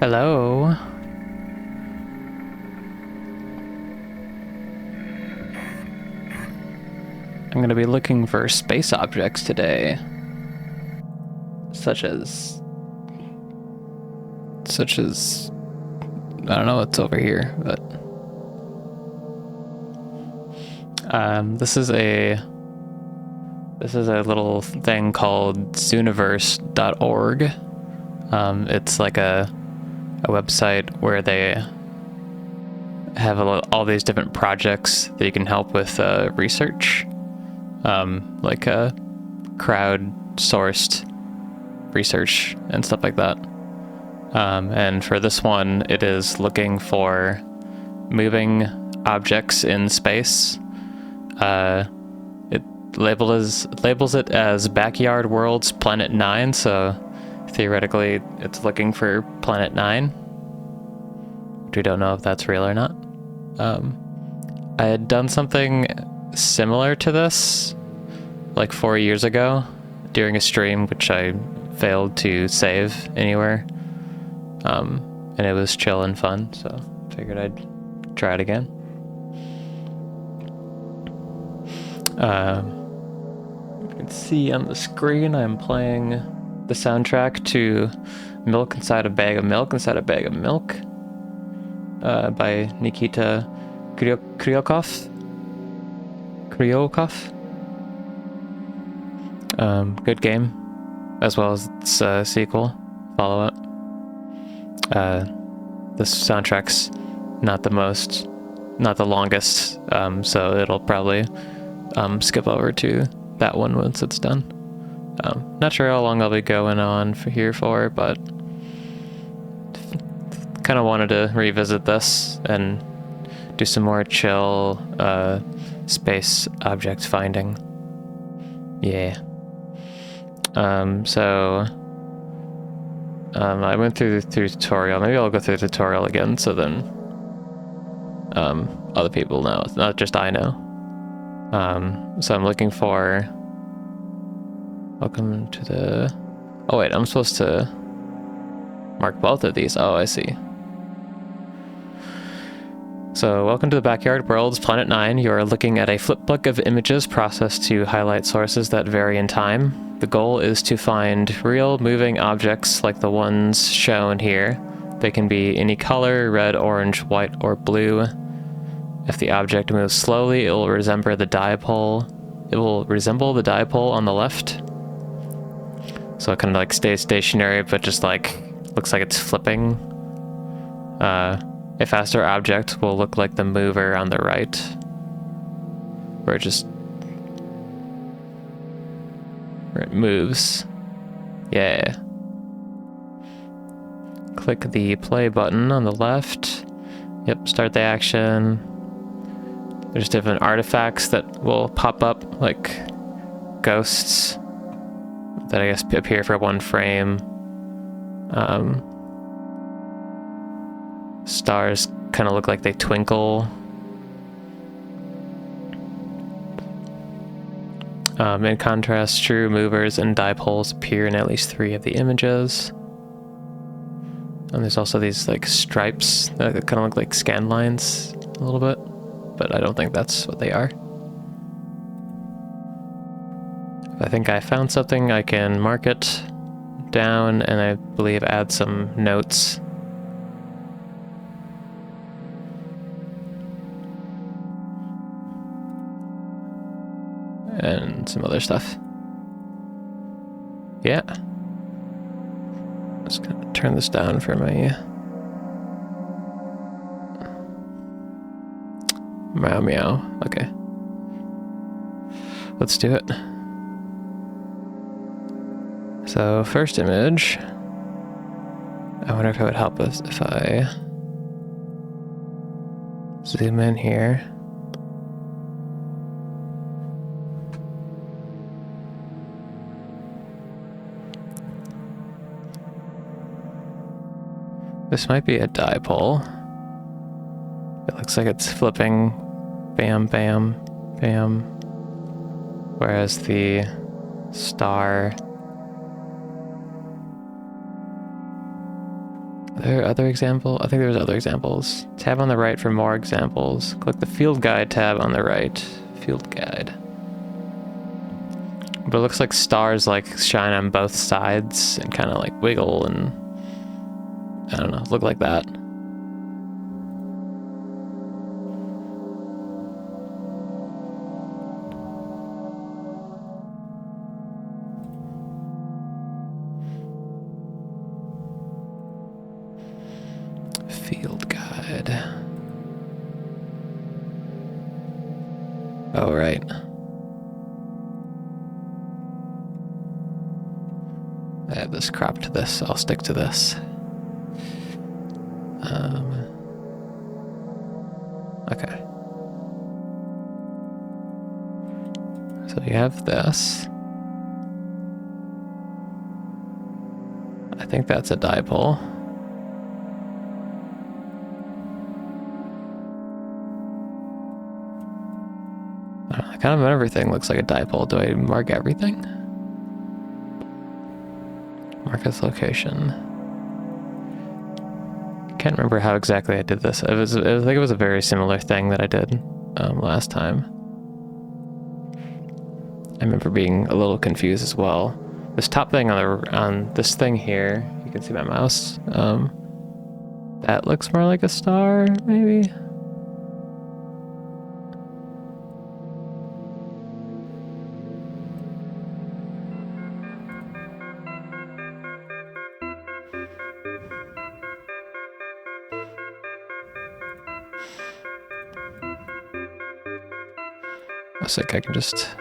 Hello. I'm going to be looking for space objects today. Such as I don't know what's over here, but this is a little thing called Zooniverse.org. It's like a website where they have all these different projects that you can help with research, like crowd-sourced research and stuff like that. And for this one, it is looking for moving objects in space. It labels it as Backyard Worlds Planet 9, so theoretically it's looking for Planet 9. We don't know if that's real or not. I had done something similar to this like 4 years ago during a stream, which I failed to save anywhere. And it was chill and fun, so figured I'd try it again. You can see on the screen I'm playing the soundtrack to Milk Inside a Bag of Milk Inside a Bag of Milk by Nikita Kryokov. Good game, as well as its sequel, follow-up. This soundtrack's not the longest, so it'll probably skip over to that one once it's done. Not sure how long I'll be going on for, but kind of wanted to revisit this and do some more chill space object finding. Yeah. I went through the tutorial. Maybe I'll go through the tutorial again, so then other people know. It's not just I know. So I'm looking for... Welcome to the... Oh wait, I'm supposed to mark both of these. Oh, I see. So, welcome to the Backyard Worlds, Planet 9. You are looking at a flipbook of images processed to highlight sources that vary in time. The goal is to find real moving objects like the ones shown here. They can be any color: red, orange, white, or blue. If the object moves slowly, it will resemble the dipole. It will resemble the dipole on the left. So it kind of like stays stationary, but just like looks like it's flipping. A faster object will look like the mover on the right, where it moves. Yeah. Click the play button on the left. Yep, start the action. There's different artifacts that will pop up, like ghosts that I guess appear for one frame. Stars kind of look like they twinkle. In contrast, true movers and dipoles appear in at least 3 of the images. And there's also these like stripes that kind of look like scan lines a little bit, but I don't think that's what they are. If I think I found something, I can mark it down and I believe add some notes. And some other stuff. Yeah. Just gonna turn this down for my meow meow. Okay. Let's do it. So first image. I wonder if it would help us if I zoom in here. This might be a dipole. It looks like it's flipping. Bam, bam, bam. Whereas the star there other example? I think there's other examples. Tab on the right for more examples. Click the field guide tab on the right. Field guide. But it looks like stars like shine on both sides and kind of like wiggle and I don't know, look like that. Field guide. Oh, right. I have this cropped to this, so I'll stick to this. Okay. So you have this. I think that's a dipole. I don't know, kind of everything looks like a dipole. Do I mark everything? Mark its location. Can't remember how exactly I did this. I think it was a very similar thing that I did last time. I remember being a little confused as well. This top thing on this thing here, you can see my mouse. That looks more like a star, maybe. I think I can just...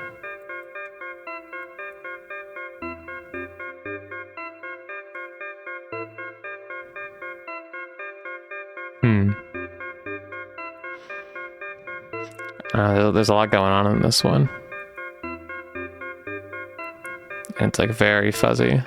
there's a lot going on in this one. And it's like very fuzzy.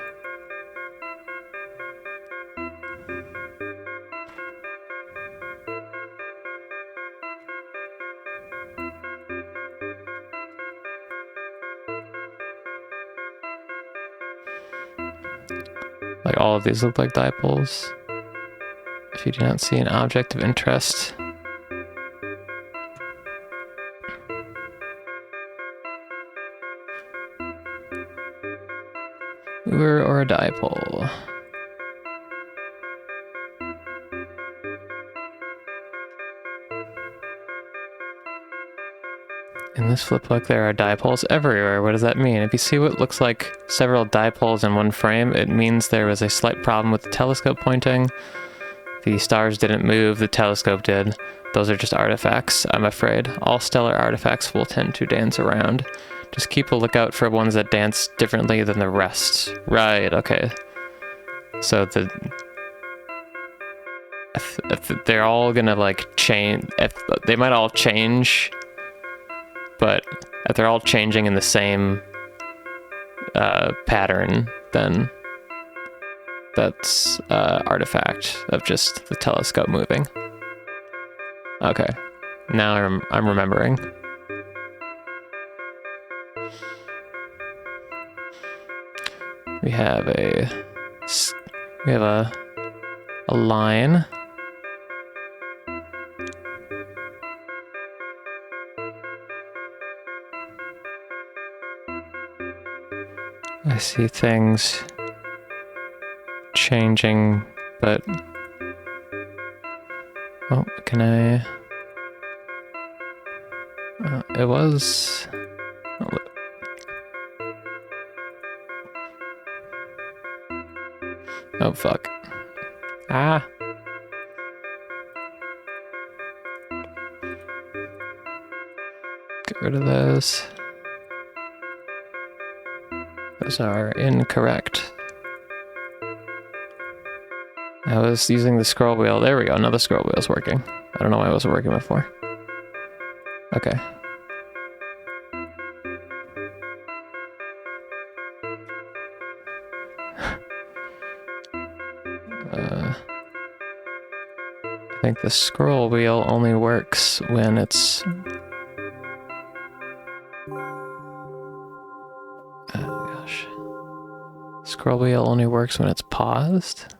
Like all of these look like dipoles. If you do not see an object of interest. Or a dipole. In this flip book, there are dipoles everywhere. What does that mean? If you see what looks like several dipoles in one frame, it means there was a slight problem with the telescope pointing. The stars didn't move, the telescope did. Those are just artifacts, I'm afraid. All stellar artifacts will tend to dance around. Just keep a lookout for ones that dance differently than the rest. Right, okay. So if they're all gonna like change, if they might all change, but if they're all changing in the same pattern, then that's artifact of just the telescope moving. Okay, now I'm remembering. We have a line. I see things changing, but oh, can I? It was. Oh fuck! Ah. Get rid of those. Those are incorrect. I was using the scroll wheel. There we go. Now the scroll wheel's working. I don't know why it wasn't working before. Okay. I think the scroll wheel only works when it's... Oh gosh. Scroll wheel only works when it's paused?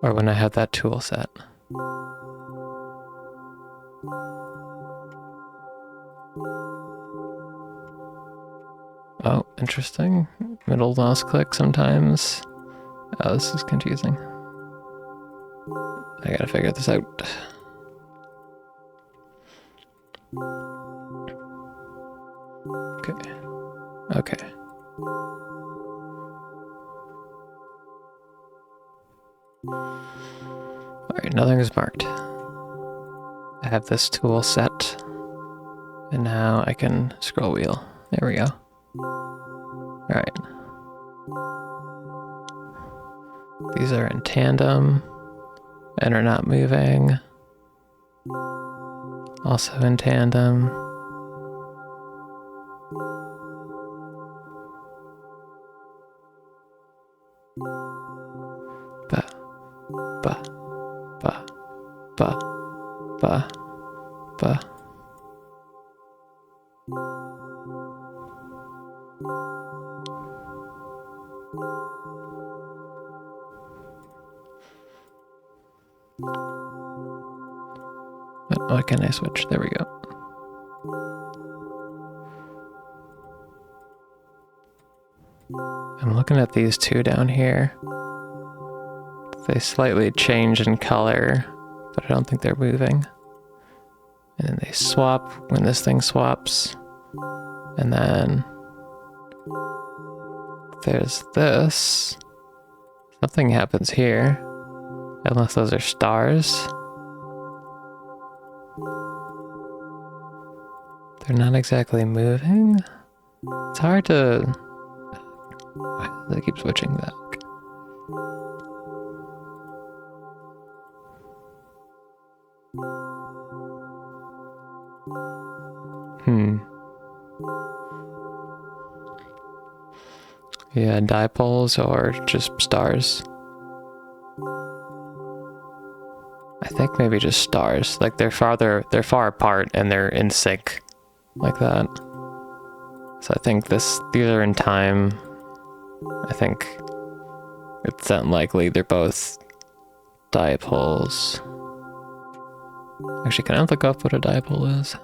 Or when I have that tool set. Oh, interesting. Middle mouse click sometimes. Oh, this is confusing. I gotta figure this out. Okay. Okay. Alright, nothing is marked. I have this tool set. And now I can scroll wheel. There we go. Alright. These are in tandem and are not moving. Also in tandem. Ba, ba, ba, ba, ba, ba. Why can't I switch? There we go. I'm looking at these two down here. They slightly change in color, but I don't think they're moving. And then they swap when this thing swaps. And then there's this. Something happens here. Unless those are stars. They're not exactly moving. It's hard to... They keep switching back. Yeah, dipoles or just stars. I think maybe just stars. Like they're far apart and they're in sync like that. So I think these are in time. I think it's unlikely they're both dipoles. Actually, can I look up what a dipole is?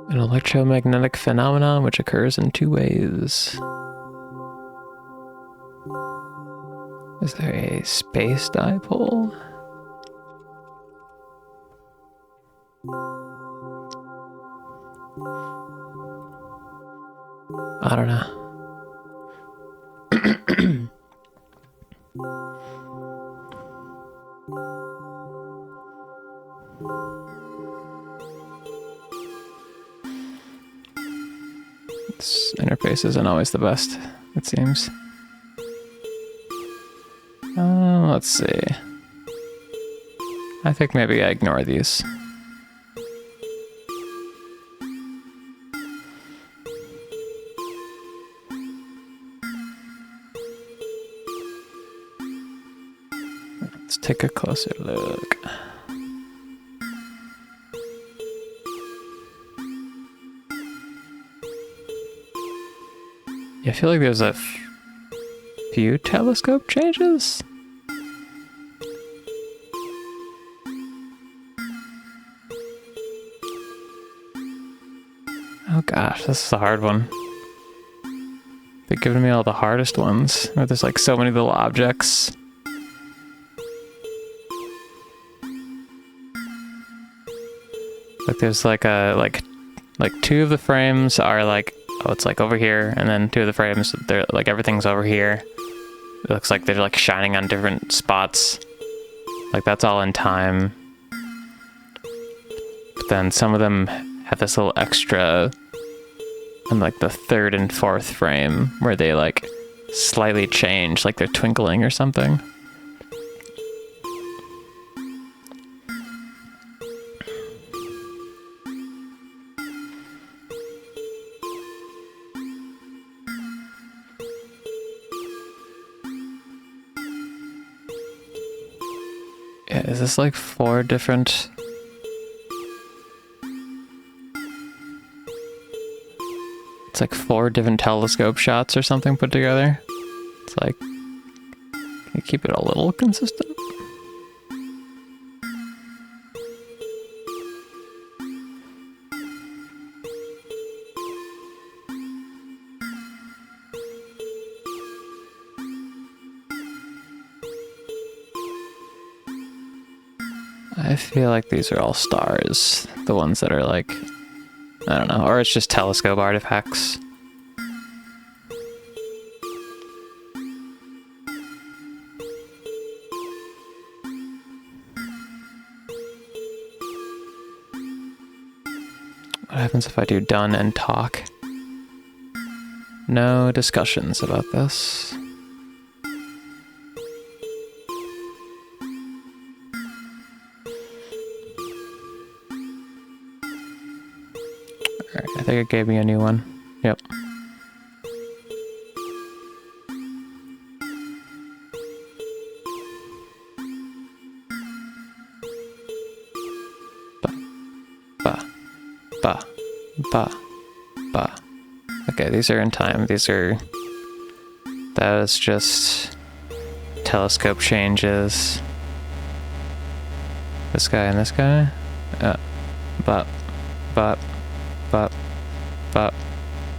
An electromagnetic phenomenon which occurs in two ways. Is there a space dipole? I don't know. This interface isn't always the best, it seems. Let's see. I think maybe I ignore these. Let's take a closer look. Yeah, I feel like there's a few telescope changes. Oh gosh, this is a hard one. They're giving me all the hardest ones. Where there's like so many little objects. Like there's like two of the frames are like, oh, it's like over here, and then two of the frames, they're like everything's over here. It looks like they're like shining on different spots. Like that's all in time. But then some of them have this little extra in like the third and fourth frame where they like slightly change, like they're twinkling or something. Is this like 4 different... It's like 4 different telescope shots or something put together. It's like... Can you keep it a little consistent? I feel like these are all stars. The ones that are like... I don't know. Or it's just telescope artifacts. What happens if I do done and talk? No discussions about this. Alright, I think it gave me a new one. Yep. Ba. Okay, these are in time. These are... That is just... telescope changes. This guy and this guy? Bop.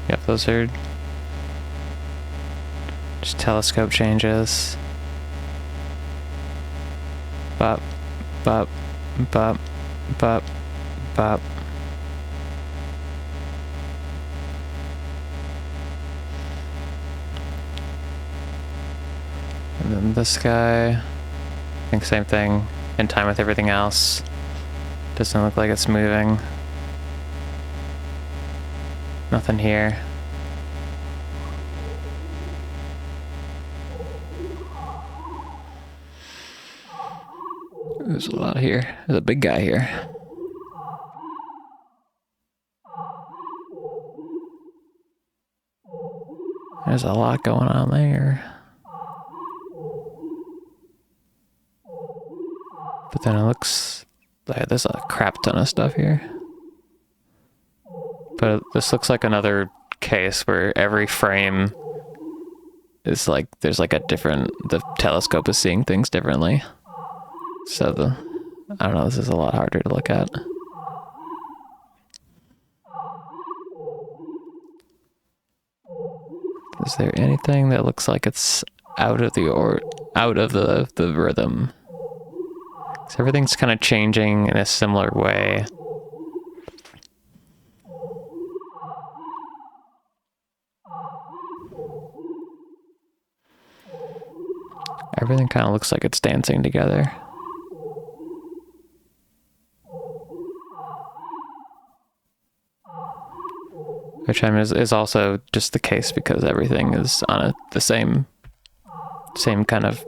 Yep, those are... just telescope changes. Bop. And then this guy, I think same thing, in time with everything else. Doesn't look like it's moving. Nothing here. There's a lot here. There's a big guy here. There's a lot going on there. But then it looks like there's a crap ton of stuff here. But this looks like another case where every frame is like, there's like a different, the telescope is seeing things differently. So I don't know, this is a lot harder to look at. Is there anything that looks like it's out of the rhythm? So everything's kind of changing in a similar way. Everything kind of looks like it's dancing together. Which is also just the case because everything is on the same kind of,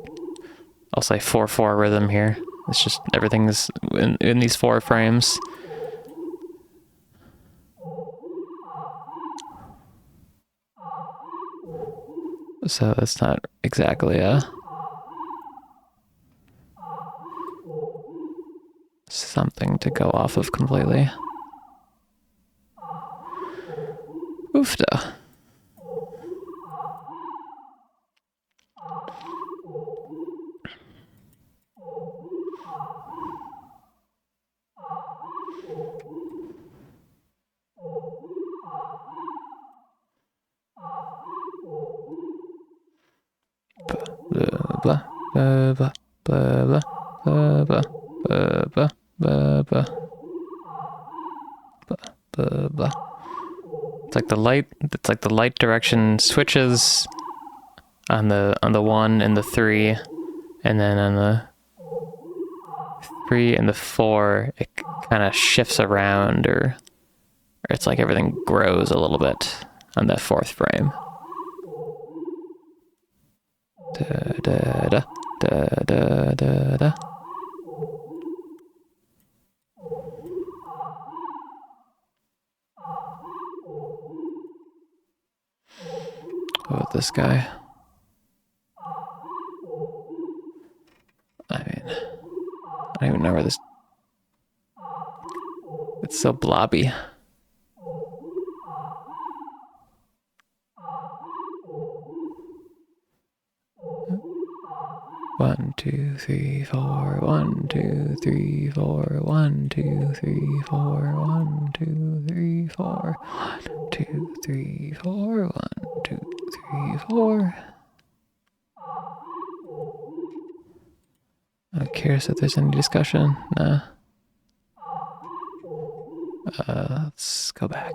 I'll say 4/4 rhythm here. It's just everything is in these 4 frames. So it's not exactly something to go off of completely. Oofda. Blah blah blah blah blah blah blah blah blah blah. It's like the light direction switches on the 1 and the 3, and then on the 3 and the 4 it kind of shifts around, or it's like everything grows a little bit on that 4th frame. Da da da da da da da. What about this guy? I mean, so blobby. One, two, three, four. 1, 2, 3, 4. 1, 2, 3, 4. 1, 2, 3, 4. 1, 2, 3, 4. 1, 2, 3, 4. I'm curious if there's any discussion. Nah. Let's go back.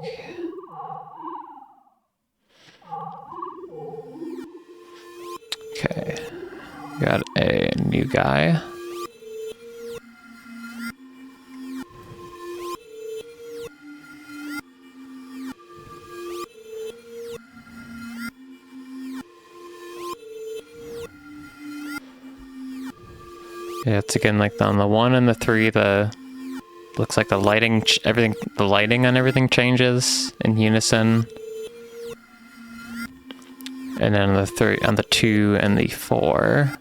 Okay. Got a new guy. Yeah, it's again like on the 1 and the 3, looks like the lighting, the lighting on everything changes in unison. And then on the 2 and the 4,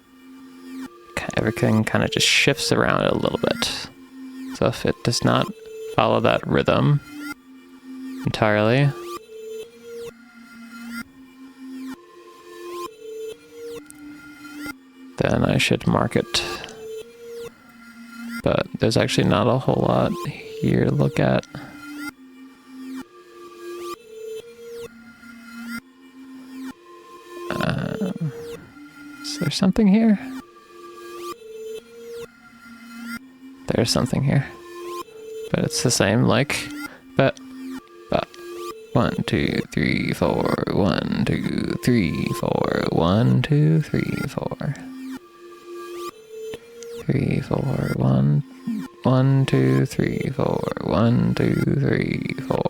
everything kind of just shifts around a little bit. So if it does not follow that rhythm entirely, then I should mark it. But there's actually not a whole lot here to look at. Is there something here? There's something here. But it's the same, like, but 1, 2, 3, 4. 1, 2, 3, 4. 1, 2, 3, 4. 3, 4. 1, 1, 2, 3, 4. 1, 2, 3, 4.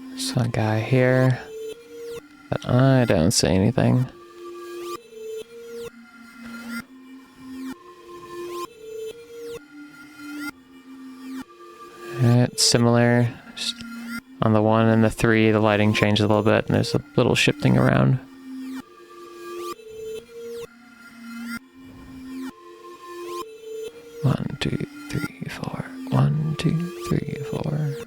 There's one guy here, but I don't see anything. It's similar. Just on the 1 and the 3, the lighting changes a little bit, and there's a little shifting around. One, 2, 3, 4. 1, 2, 3, 4.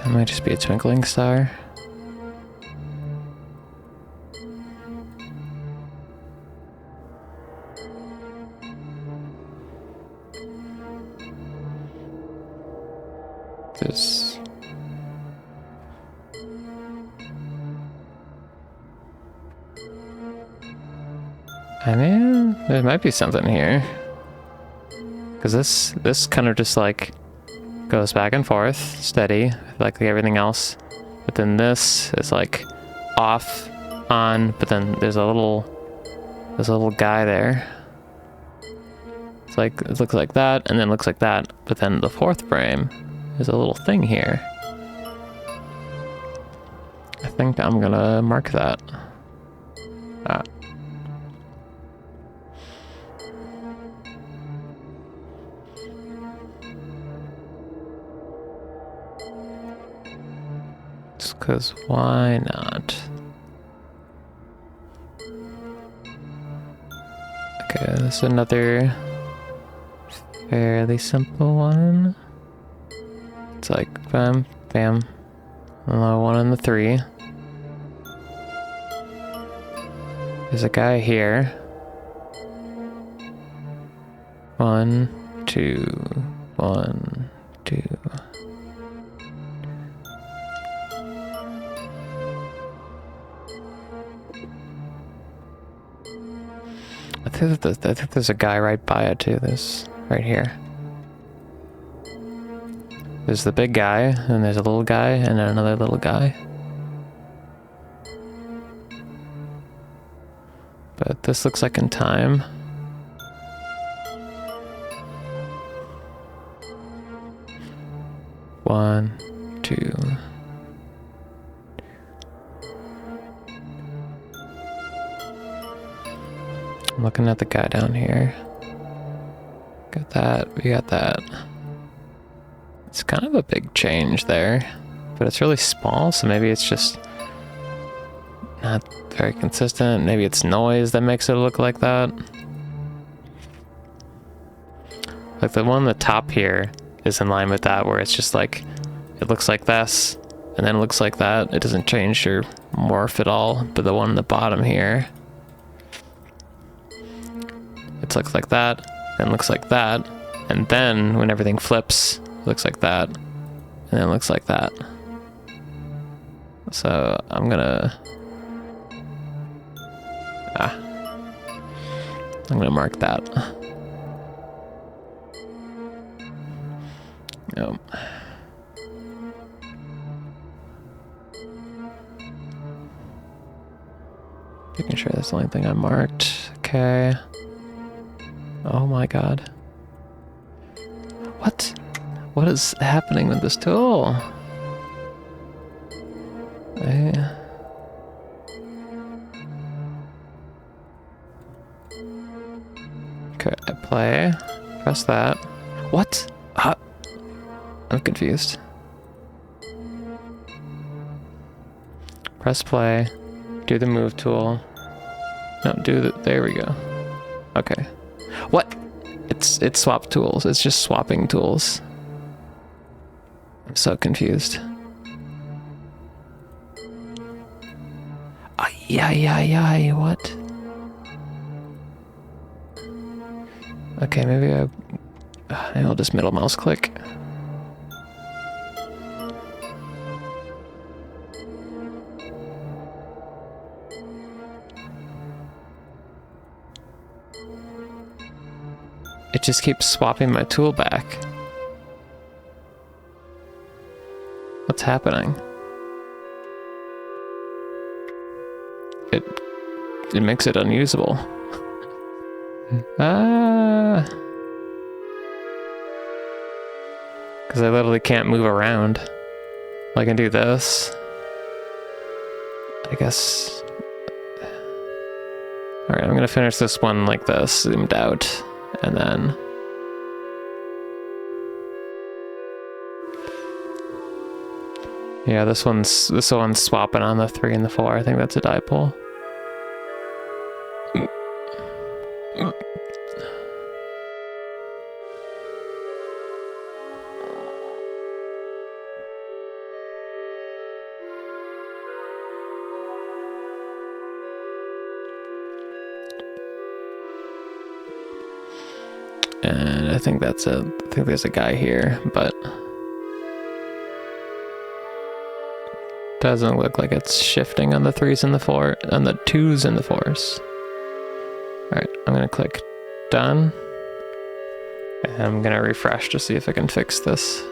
That might just be a twinkling star. There's... I mean, there might be something here. Because this kind of just like goes back and forth, steady, like everything else. But then this is like off, on, but then there's a little guy there. It's like, it looks like that, and then looks like that. But then the 4th frame is a little thing here. I think I'm gonna mark that. Just 'cause why not? Okay, Okay, this is another fairly simple one. It's like bam, bam. Another one in the 3. There's a guy here. 1, 2, 1, 2. I think there's a guy right by it too. This right here. There's the big guy, and there's a little guy, and another little guy. But this looks like in time. One, 2. I'm looking at the guy down here. Got that, we got that. It's kind of a big change there, but it's really small, so maybe it's just not very consistent. Maybe it's noise that makes it look like that. Like the one on the top here is in line with that, where it's just like, it looks like this, and then it looks like that. It doesn't change or morph at all, but the one on the bottom here, it looks like that, and looks like that, and then when everything flips, it looks like that, and then it looks like that. So I'm gonna mark that. Yep. Making sure that's the only thing I marked. Okay. Oh my god. What? What is happening with this tool? Okay, I play. Press that. What? I'm confused. Press play. Do the move tool. No, there we go. Okay. What? It's swap tools. It's just swapping tools. I'm so confused. Yeah, what? Okay, maybe I'll just middle mouse click. It just keeps swapping my tool back. What's happening? It makes it unusable. Because I literally can't move around. I can do this. I guess. Alright, I'm gonna finish this one like this, zoomed out, and then. Yeah, this one's swapping on the 3 and the 4. I think that's a dipole. And I think that's I think there's a guy here, but doesn't look like it's shifting on the 3s and the 4, on the 2s and the 4s. Alright, I'm gonna click done. And I'm gonna refresh to see if I can fix this.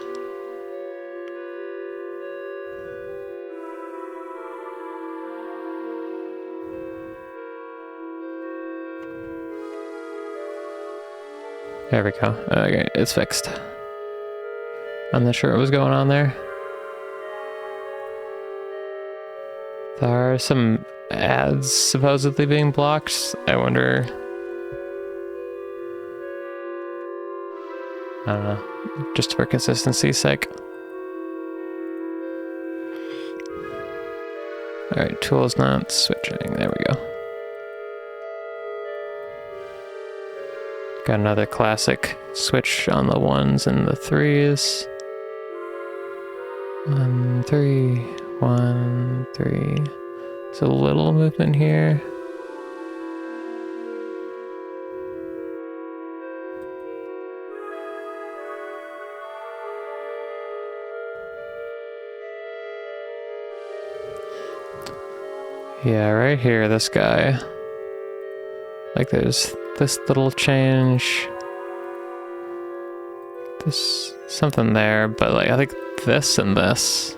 There we go. Okay, it's fixed. I'm not sure what was going on there. There are some ads supposedly being blocked. I wonder. I don't know. Just for consistency's sake. Alright, tools not switching. There we go. Got another classic switch on the 1s and the 3s. 1, 3, 1, 3. There's a little movement here. Yeah, right here, this guy. Like there's this little change. There's something there, but like I think this and this.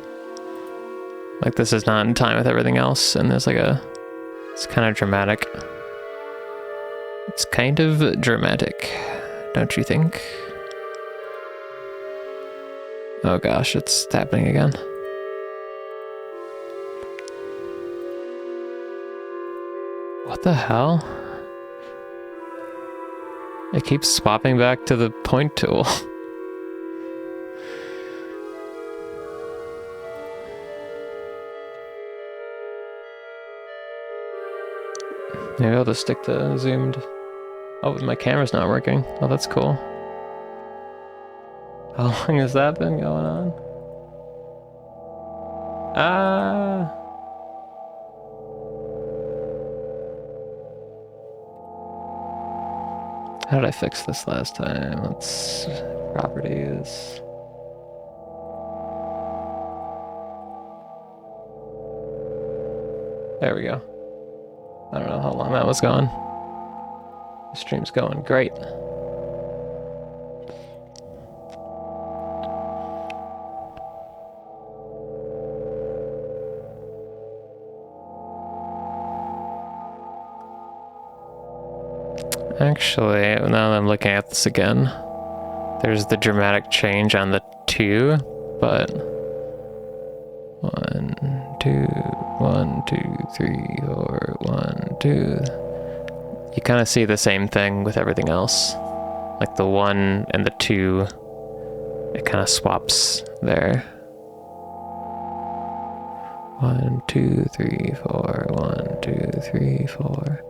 Like this is not in time with everything else, and there's like it's kind of dramatic. It's kind of dramatic, don't you think? Oh gosh, it's happening again. What the hell? It keeps swapping back to the point tool. Maybe I'll just stick to zoomed. Oh, my camera's not working. Oh, that's cool. How long has that been going on? Ah! How did I fix this last time? Let's... properties... There we go. I don't know how long that was going. The stream's going great. Actually, now that I'm looking at this again, there's the dramatic change on the 2, but 1, 2, 1, 2, 3, 4, 1, 2. You kind of see the same thing with everything else. Like the 1 and the 2, it kind of swaps there. 1, 2, 3, 4, 1, 2, 3, 4.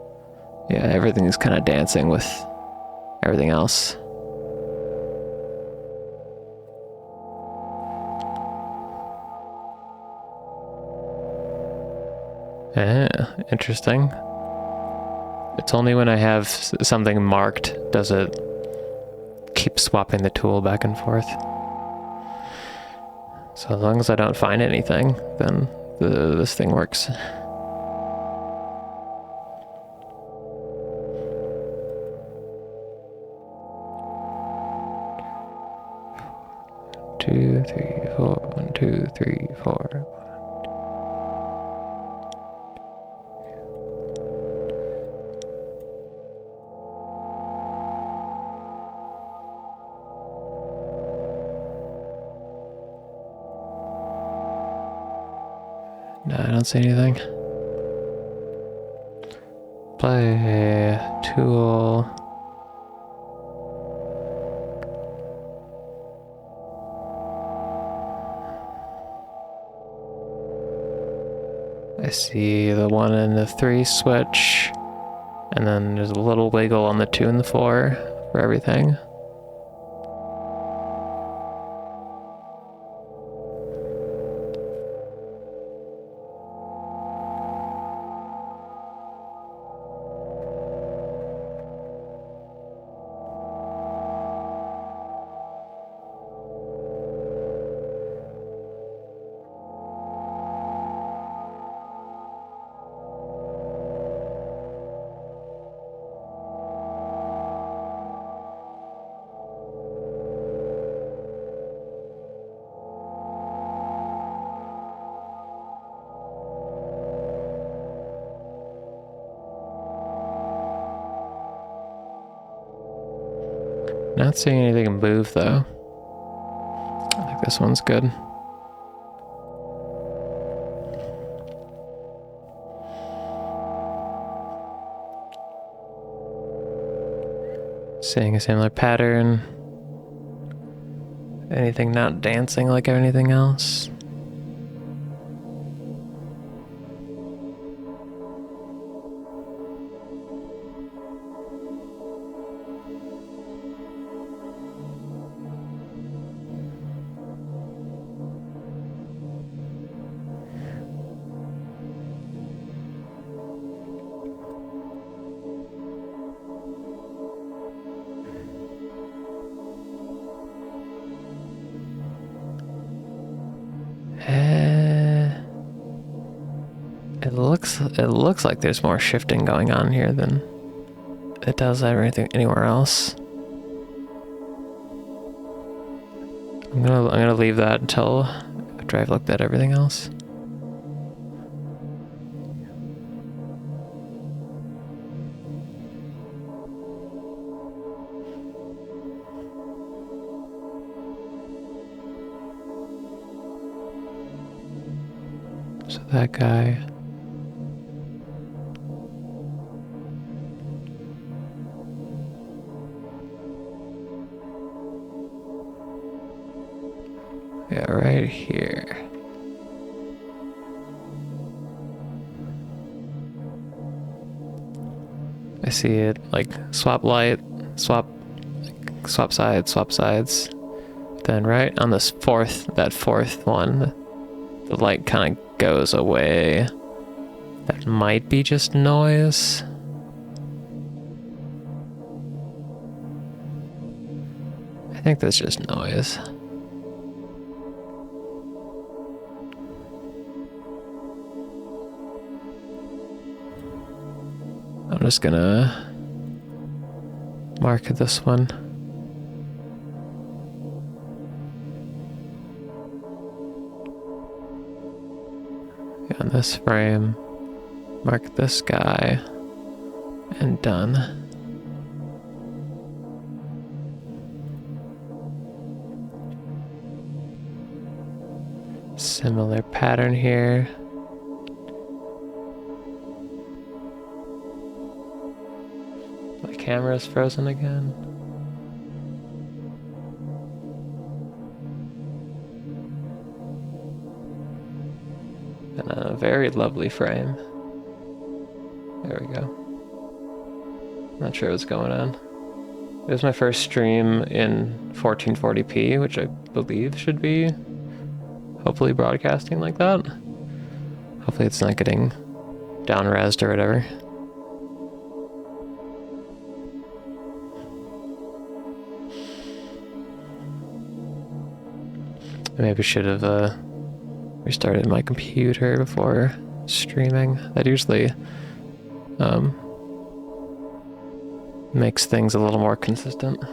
Yeah, everything's kind of dancing with everything else. Interesting. It's only when I have something marked does it keep swapping the tool back and forth. So as long as I don't find anything, then this thing works. 2, 3, 4, 1, 2, 3, 4. No, I don't see anything. Play tool. I see the 1 and the 3 switch, and then there's a little wiggle on the 2 and the 4 for everything. Not seeing anything move though. I think this one's good. Seeing a similar pattern. Anything not dancing like anything else? It looks like there's more shifting going on here than it does everything anywhere else. I'm gonna leave that until after I've looked at everything else. So that guy. Yeah, right here. I see it like swap light, swap sides. Then right on this that fourth one, the light kind of goes away. That might be just noise. I think that's just noise. I'm just gonna mark this one. On this frame, mark this guy, and done. Similar pattern here. My camera is frozen again. And a very lovely frame. There we go. Not sure what's going on. It was my first stream in 1440p, which I believe should be hopefully broadcasting like that. Hopefully it's not getting down-resed or whatever. I maybe should have restarted my computer before streaming. That usually makes things a little more consistent.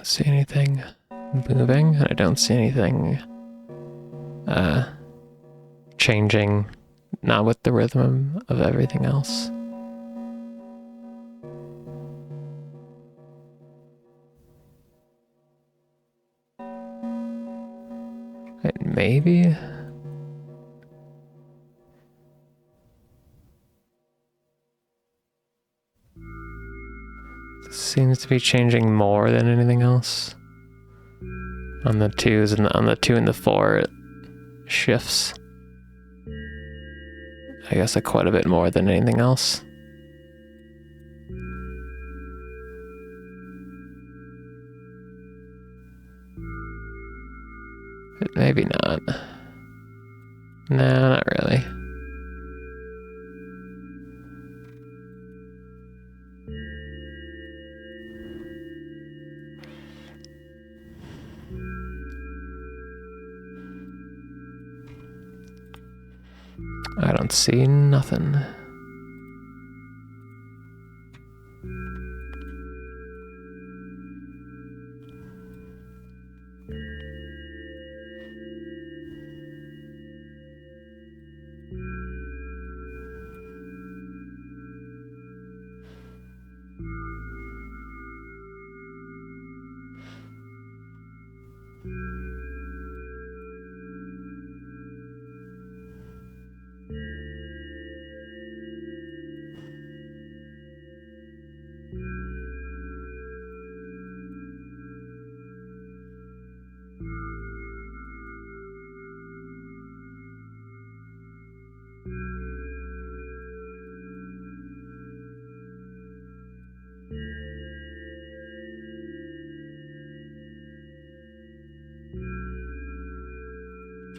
See anything moving, and I don't see anything changing, not with the rhythm of everything else. Maybe? Seems to be changing more than anything else. On the 2s and on the 2 and the 4, it shifts. I guess quite a bit more than anything else. But maybe not. No, not really. I don't see nothing.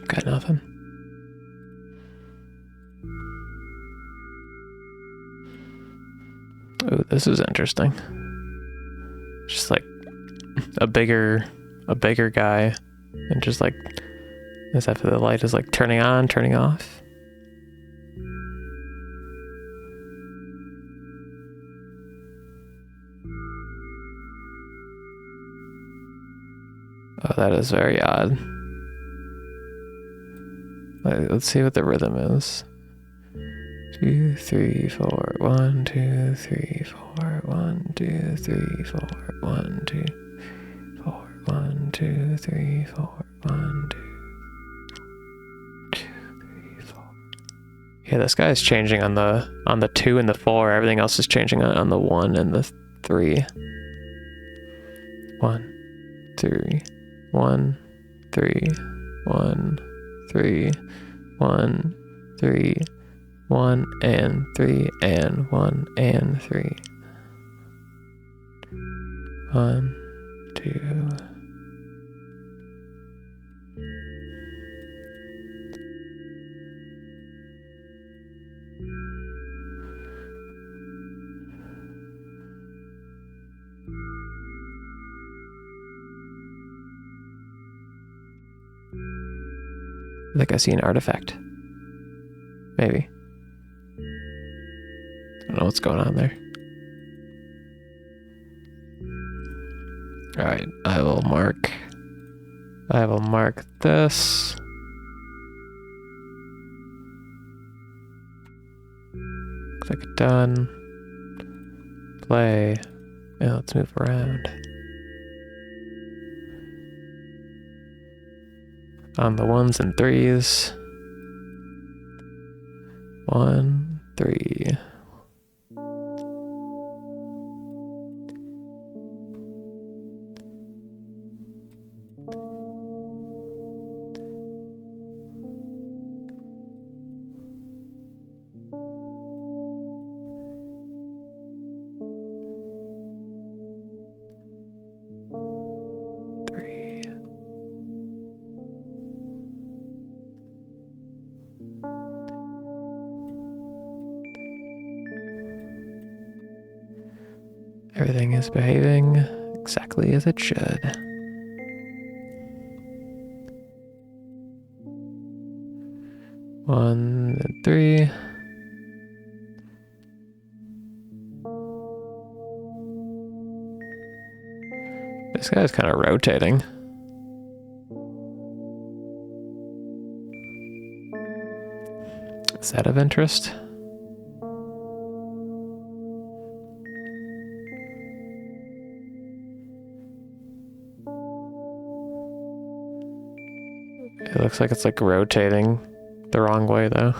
Got nothing. Ooh, this is interesting. Just like a bigger guy, and just like as if the light is like turning on, turning off. Oh, that is very odd. Let's see what the rhythm is. 2, 3, 4, 1, 2, 3, 4, 1, 2, 3, 4, 1, 2, 4, 1, 2, 3, 4, 1, 2, 3, 4. Yeah, this guy's changing on the 2 and the 4. Everything else is changing on the 1 and the 3. 1, 3, 1, 3, 1, 3, 1, 3, 1 and 3 and 1 and 3. 1, 2. I think I see an artifact. Maybe. I don't know what's going on there. Alright, I will mark this. Click done. Play. And let's move around. On the 1s and 3s. 1, 3. Everything is behaving exactly as it should. 1 and 3. This guy's kind of rotating. Is that of interest? It looks like it's like rotating the wrong way though.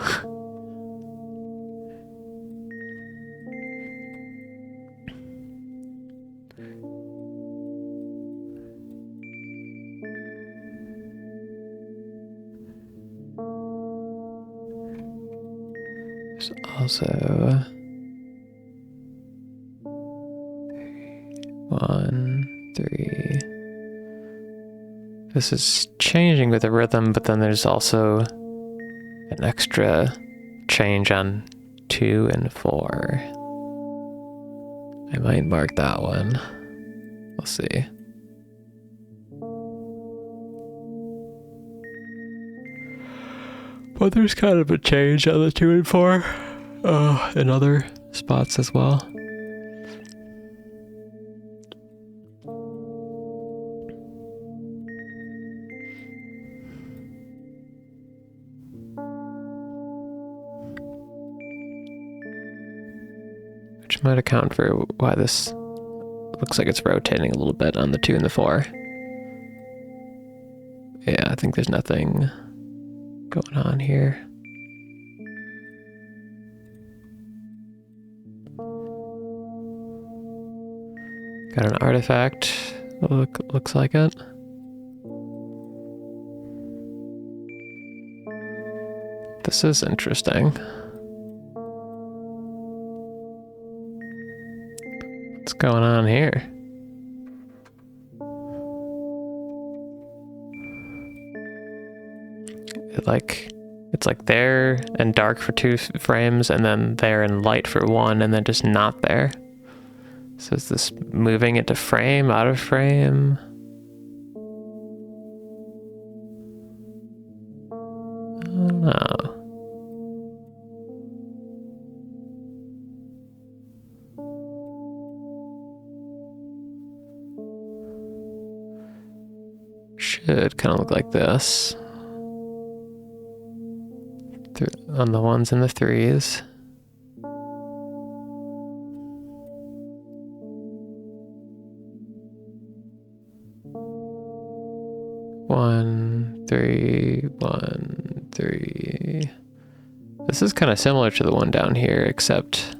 There's also 1, 3, this is changing with the rhythm, but then there's also an extra change on 2 and 4. I might mark that one. We'll see. But there's kind of a change on the 2 and 4 in other spots as well. Which might account for why this looks like it's rotating a little bit on the 2 and the 4. Yeah, I think there's nothing going on here. Got an artifact. Looks like it. This is interesting. What's going on here? It's like there and dark for 2 frames, and then there and light for 1, and then just not there. So is this moving into frame, out of frame? I don't know. Should kind of look like this. On the 1s and the 3s. One, three, 1, 3. This is kind of similar to the one down here, except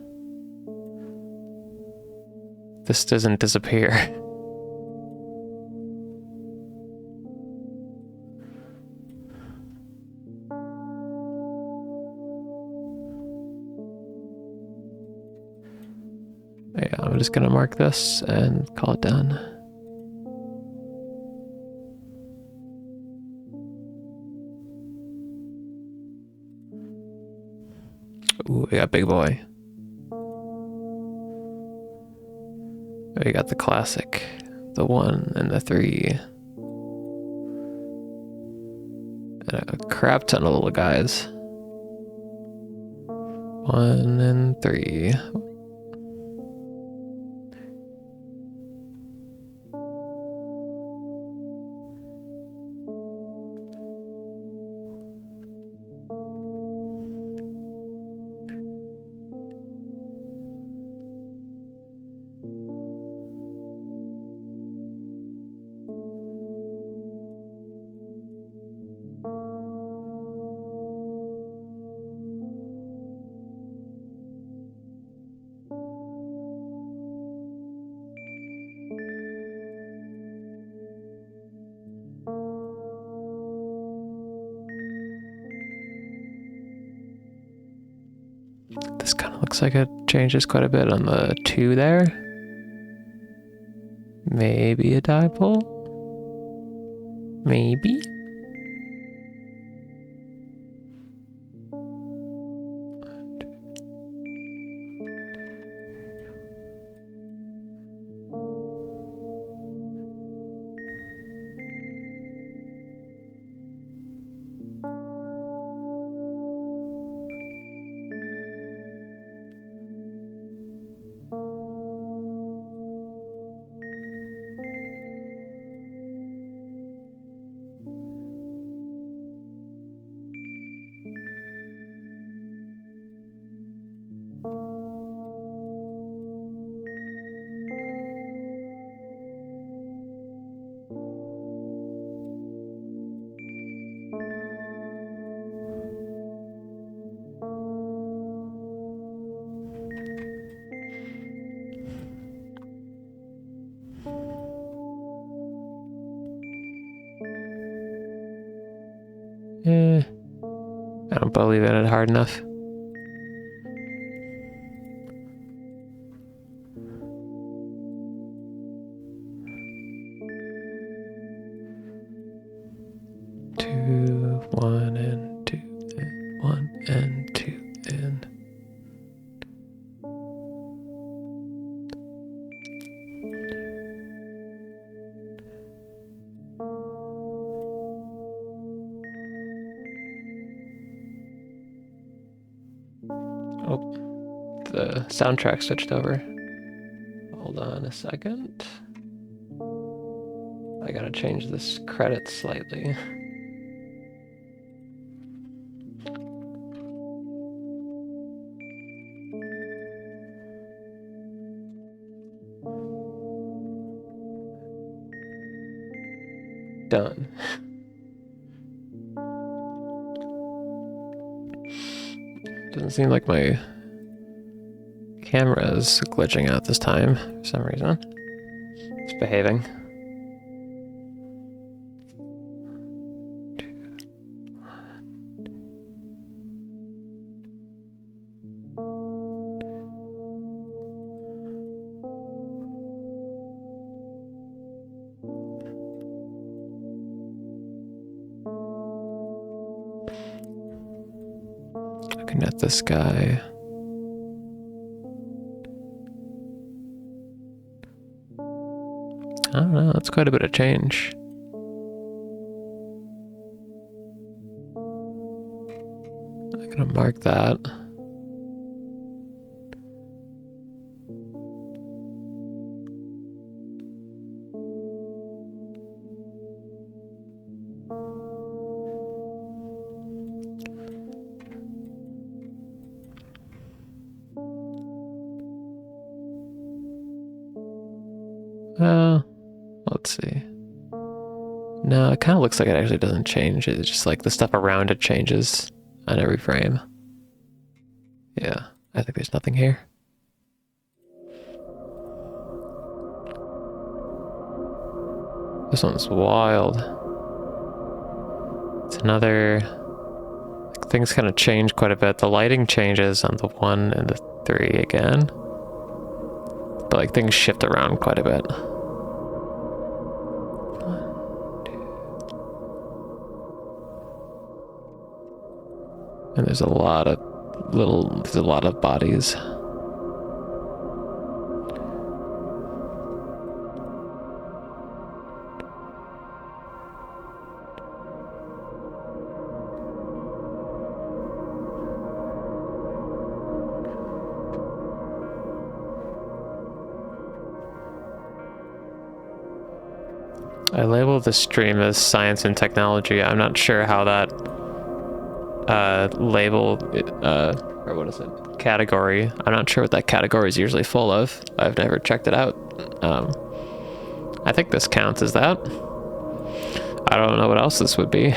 this doesn't disappear. Yeah, I'm just gonna mark this and call it done. Ooh, we got big boy. We got the classic, the 1 and the 3. And a crap ton of little guys. 1 and 3. This kind of looks like it changes quite a bit on the 2 there. Maybe a dipole? Maybe? I don't believe in it hard enough. the soundtrack switched over. Hold on a second. I gotta change this credit slightly. Done. Doesn't seem like my camera is glitching out this time for some reason. It's behaving. Looking at this guy. I don't know, that's quite a bit of change. I'm gonna mark that. Let's see. No, it kind of looks like it actually doesn't change. It's just like the stuff around it changes on every frame. Yeah, I think there's nothing here. This one's wild. It's another... Like, things kind of change quite a bit. The lighting changes on the 1 and the 3 again. But like things shift around quite a bit. And there's a lot of bodies. I labeled the stream as science and technology. I'm not sure how that label, or what is it? Category. I'm not sure what that category is usually full of. I've never checked it out. I think this counts as that. I don't know what else this would be.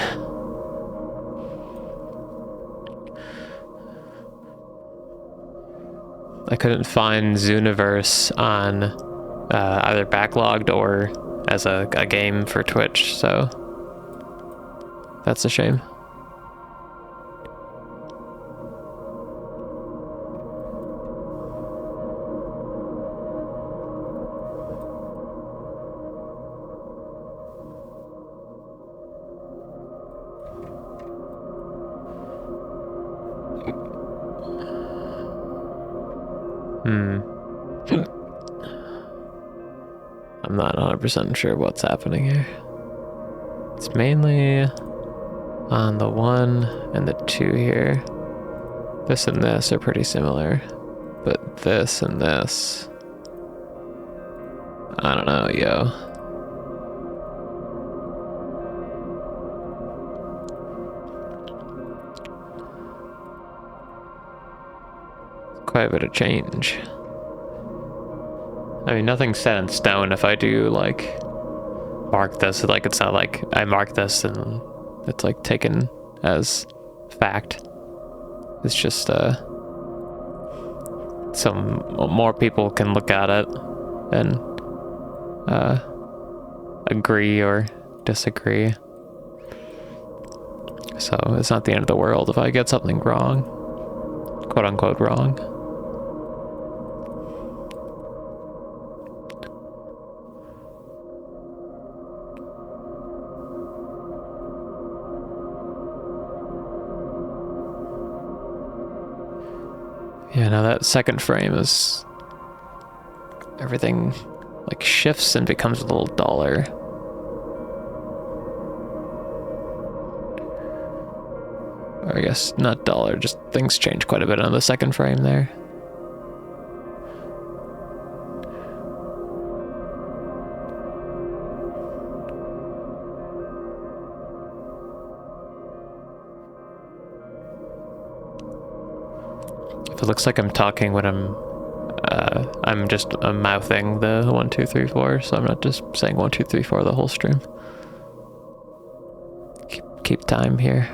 I couldn't find Zooniverse on either backlogged or as a game for Twitch, so that's a shame. I'm not 100% sure what's happening here. It's mainly on the 1 and the 2 here. This and this are pretty similar, but this and this, I don't know, yo. Quite a bit of change. I mean, nothing's set in stone. If I do, like, mark this, like, it's not like I mark this and it's, like, taken as fact. It's just, some more people can look at it and, agree or disagree. So it's not the end of the world if I get something wrong. Quote unquote wrong. Yeah, now that second frame is... everything, like, shifts and becomes a little duller. Or I guess not duller, just things change quite a bit on the second frame there. It looks like I'm talking when I'm just mouthing the 1, 2, 3, 4, so I'm not just saying 1, 2, 3, 4 the whole stream. Keep time here.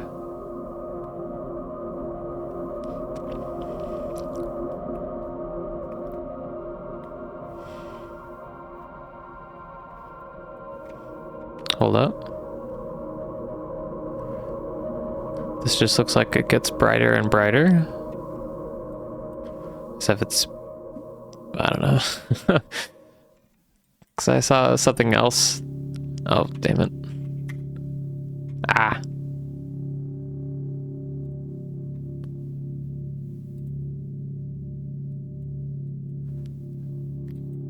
Hold up. This just looks like it gets brighter and brighter. Except it's, I don't know. Because I saw something else. Oh, damn it. Ah.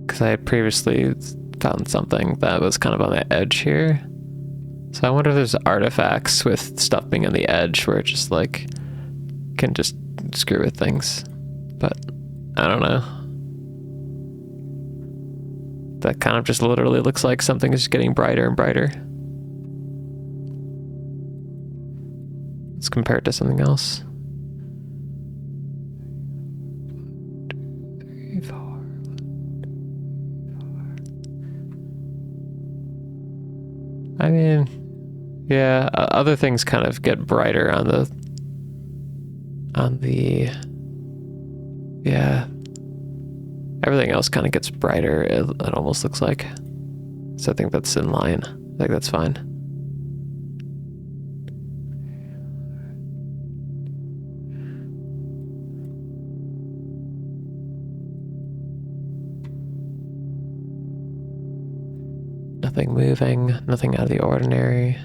Because I had previously found something that was kind of on the edge here. So I wonder if there's artifacts with stuff being on the edge where it just like can just screw with things. But I don't know. That kind of just literally looks like something is getting brighter and brighter. Let's compare it to something else. 2, 3, 4. I mean, yeah, other things kind of get brighter on the, yeah. Everything else kind of gets brighter, it almost looks like. So I think that's in line. I think that's fine. Nothing moving, nothing out of the ordinary.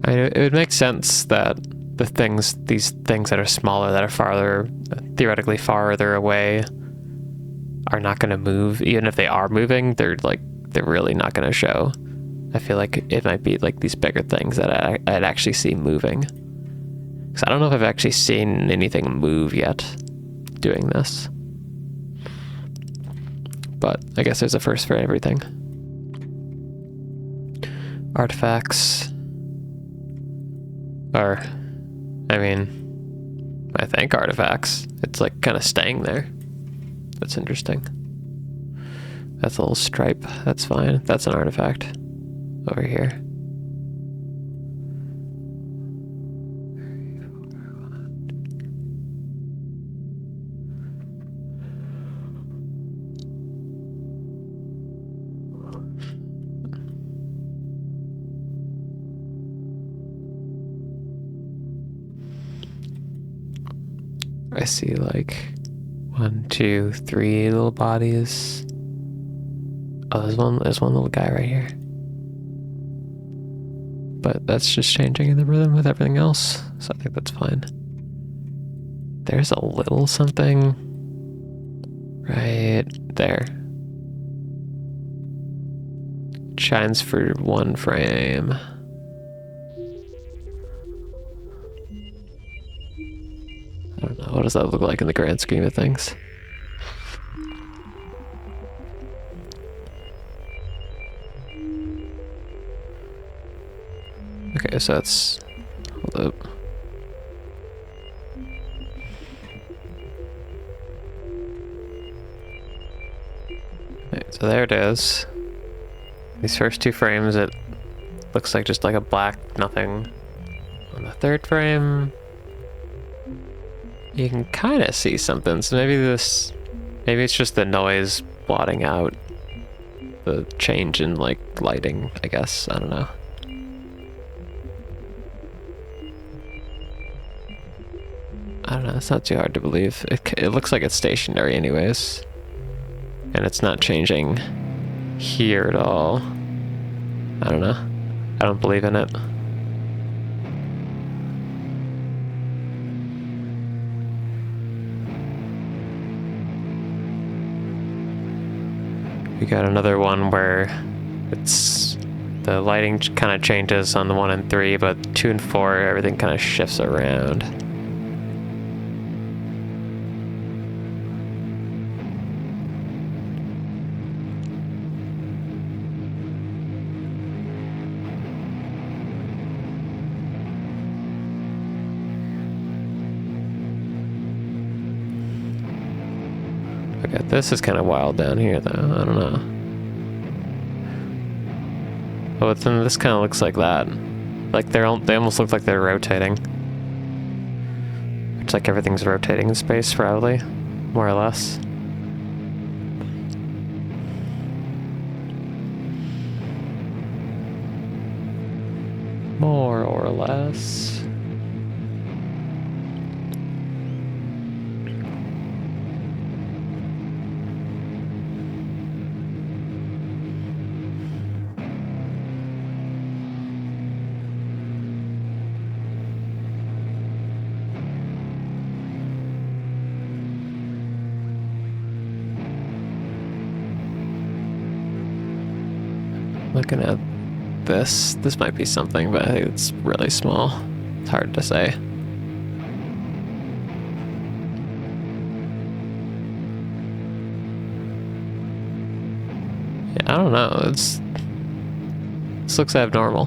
I mean, it would make sense that these things that are smaller, that are farther, theoretically farther away, are not going to move. Even if they are moving, they're really not going to show. I feel like it might be like these bigger things that I'd actually see moving. Because I don't know if I've actually seen anything move yet doing this. But I guess there's a first for everything. Artifacts. Or, I mean, I think artifacts. It's like kind of staying there. That's interesting. That's a little stripe. That's fine. That's an artifact over here. I see like 1, 2, 3 little bodies. Oh, there's one little guy right here. But that's just changing in the rhythm with everything else, so I think that's fine. There's a little something right there. Shines for 1 frame. I don't know, what does that look like in the grand scheme of things? Okay, so that's, hold up. Right, so there it is. These first 2 frames, it looks like just like a black nothing. On the 3rd frame, you can kind of see something. So maybe it's just the noise blotting out the change in like lighting, I guess. I don't know. I don't know, it's not too hard to believe. It looks like it's stationary anyways. And it's not changing here at all. I don't know. I don't believe in it. We got another one where it's the lighting kind of changes on the 1 and 3, but 2 and 4, everything kind of shifts around. Okay, this is kind of wild down here, though. I don't know. Oh, but then this kind of looks like that. Like they almost look like they're rotating. It's like everything's rotating in space, probably, more or less. More or less. Looking at this might be something, but I think it's really small. It's hard to say. Yeah, I don't know. This looks abnormal.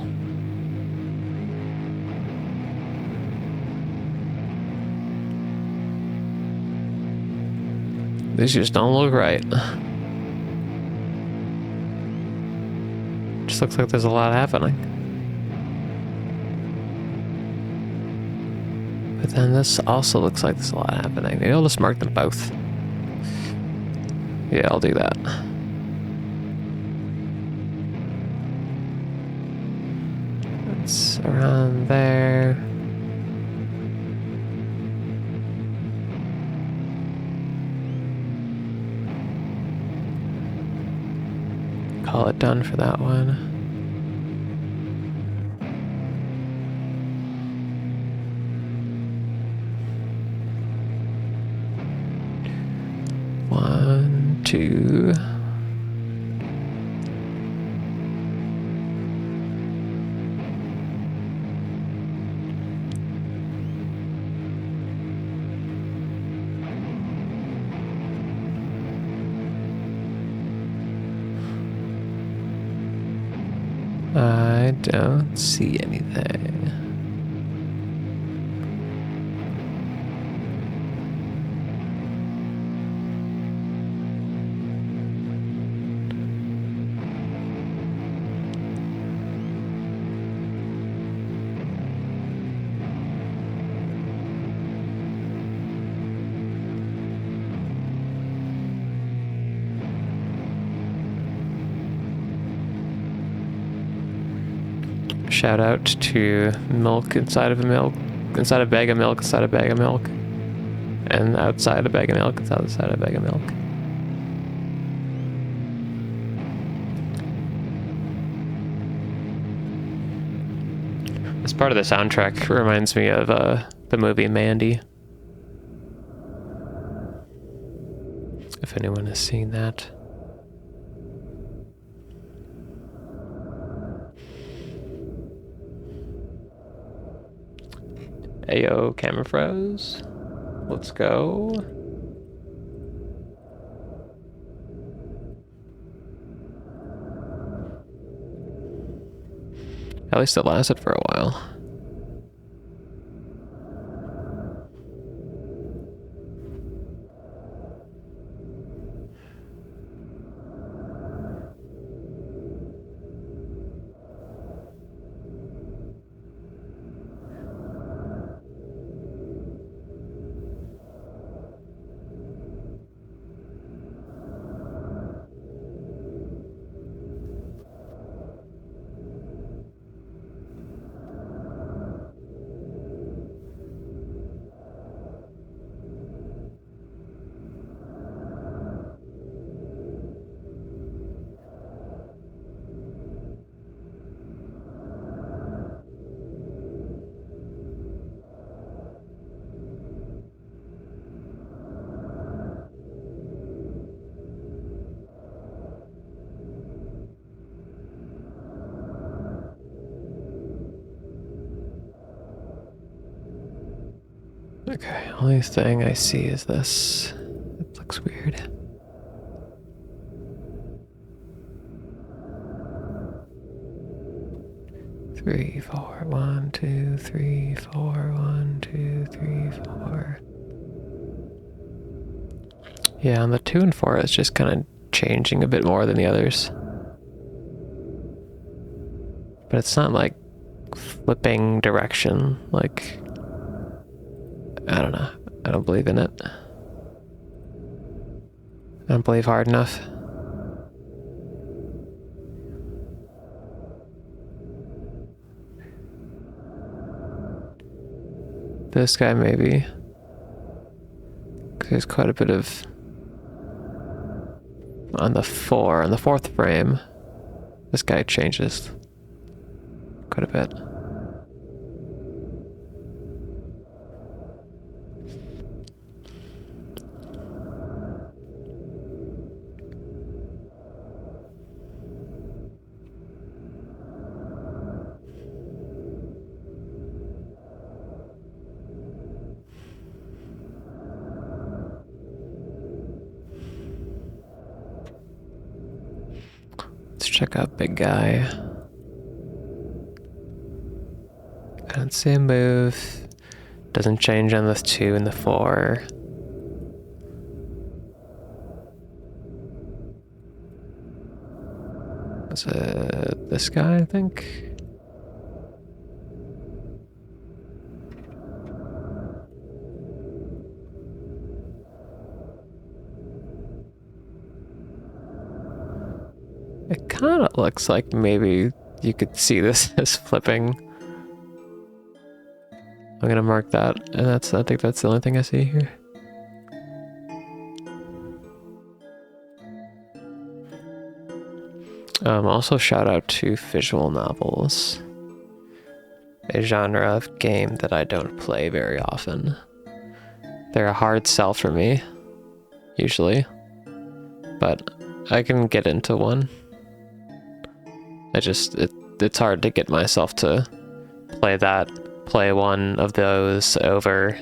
These just don't look right. Just looks like there's a lot happening. But then this also looks like there's a lot happening. Maybe I'll just mark them both. Yeah, I'll do that. It's around there. Call it done for that one. One, two. I don't see anything. Shout out to milk inside of a milk, inside a bag of milk, inside a bag of milk, and outside a bag of milk, outside a bag of milk. This part of the soundtrack reminds me of the movie Mandy. If anyone has seen that. Ayo, camera froze. Let's go. At least it lasted for a while. Okay, only thing I see is this. It looks weird. Three, four, 1, 2, 3, 4, 1, 2, 3, 4. Yeah, on the 2 and 4, it's just kind of changing a bit more than the others. But it's not like flipping direction, like, I don't know. I don't believe in it. I don't believe hard enough. This guy maybe. 'Cause there's quite a bit of... On the 4th frame, this guy changes quite a bit. Let's check out big guy. I don't see him move. Doesn't change on the 2 and the 4. Was it this guy, I think? It kind of looks like maybe you could see this as flipping. I'm gonna mark that, and I think that's the only thing I see here. Also shout out to visual novels, a genre of game that I don't play very often. They're a hard sell for me, usually, but I can get into one. It's hard to get myself to play one of those over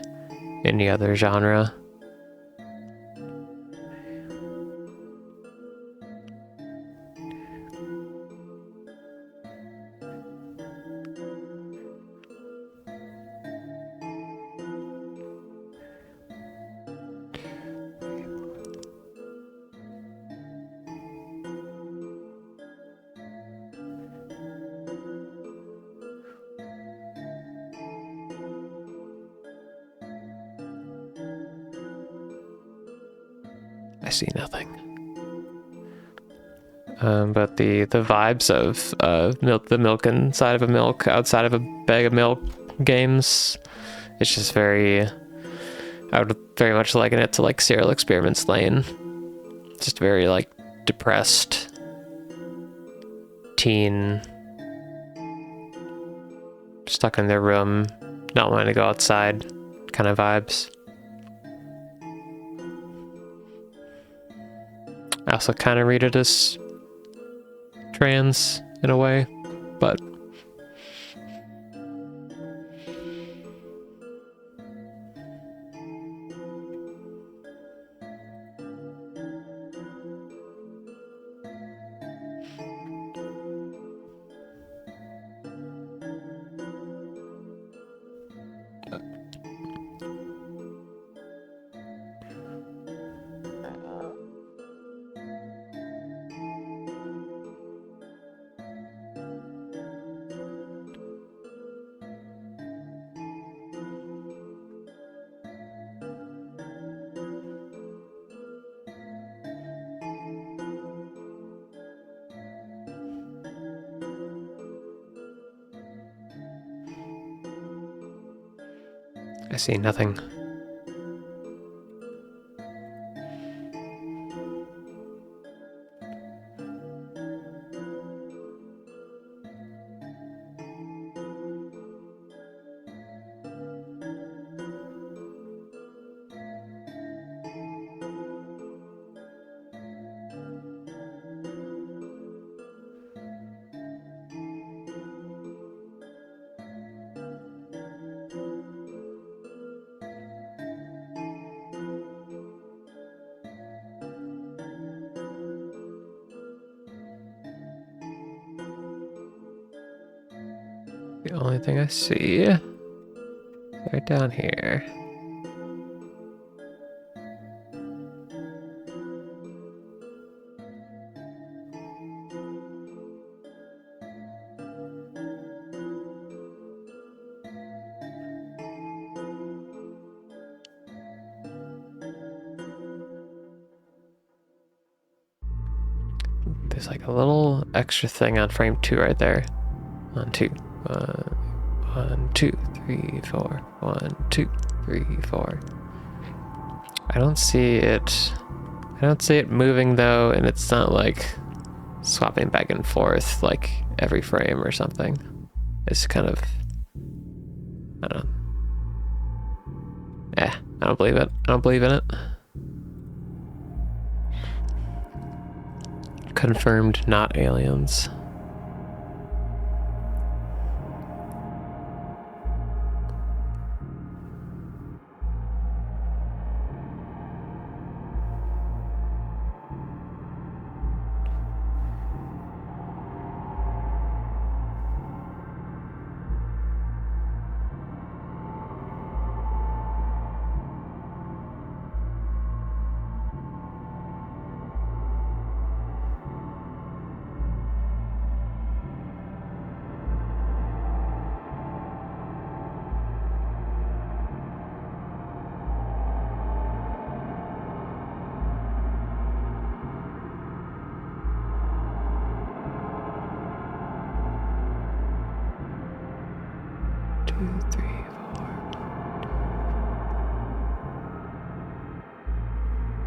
any other genre. I see nothing. But the vibes of the milk inside of a milk, outside of a bag of milk games, it's just very... I would very much liken it to like Serial Experiments Lane. Just very like depressed teen, stuck in their room, not wanting to go outside kind of vibes. I also kind of read it as trans in a way, but I see nothing. The only thing I see is right down here. There's like a little extra thing on frame 2 right there. 1, 2. 1, 2, 3, 4. 1, 2, 3, 4. I don't see it. I don't see it moving though, and it's not like swapping back and forth like every frame or something. It's kind of, I don't know. I don't believe it. I don't believe in it. Confirmed not aliens.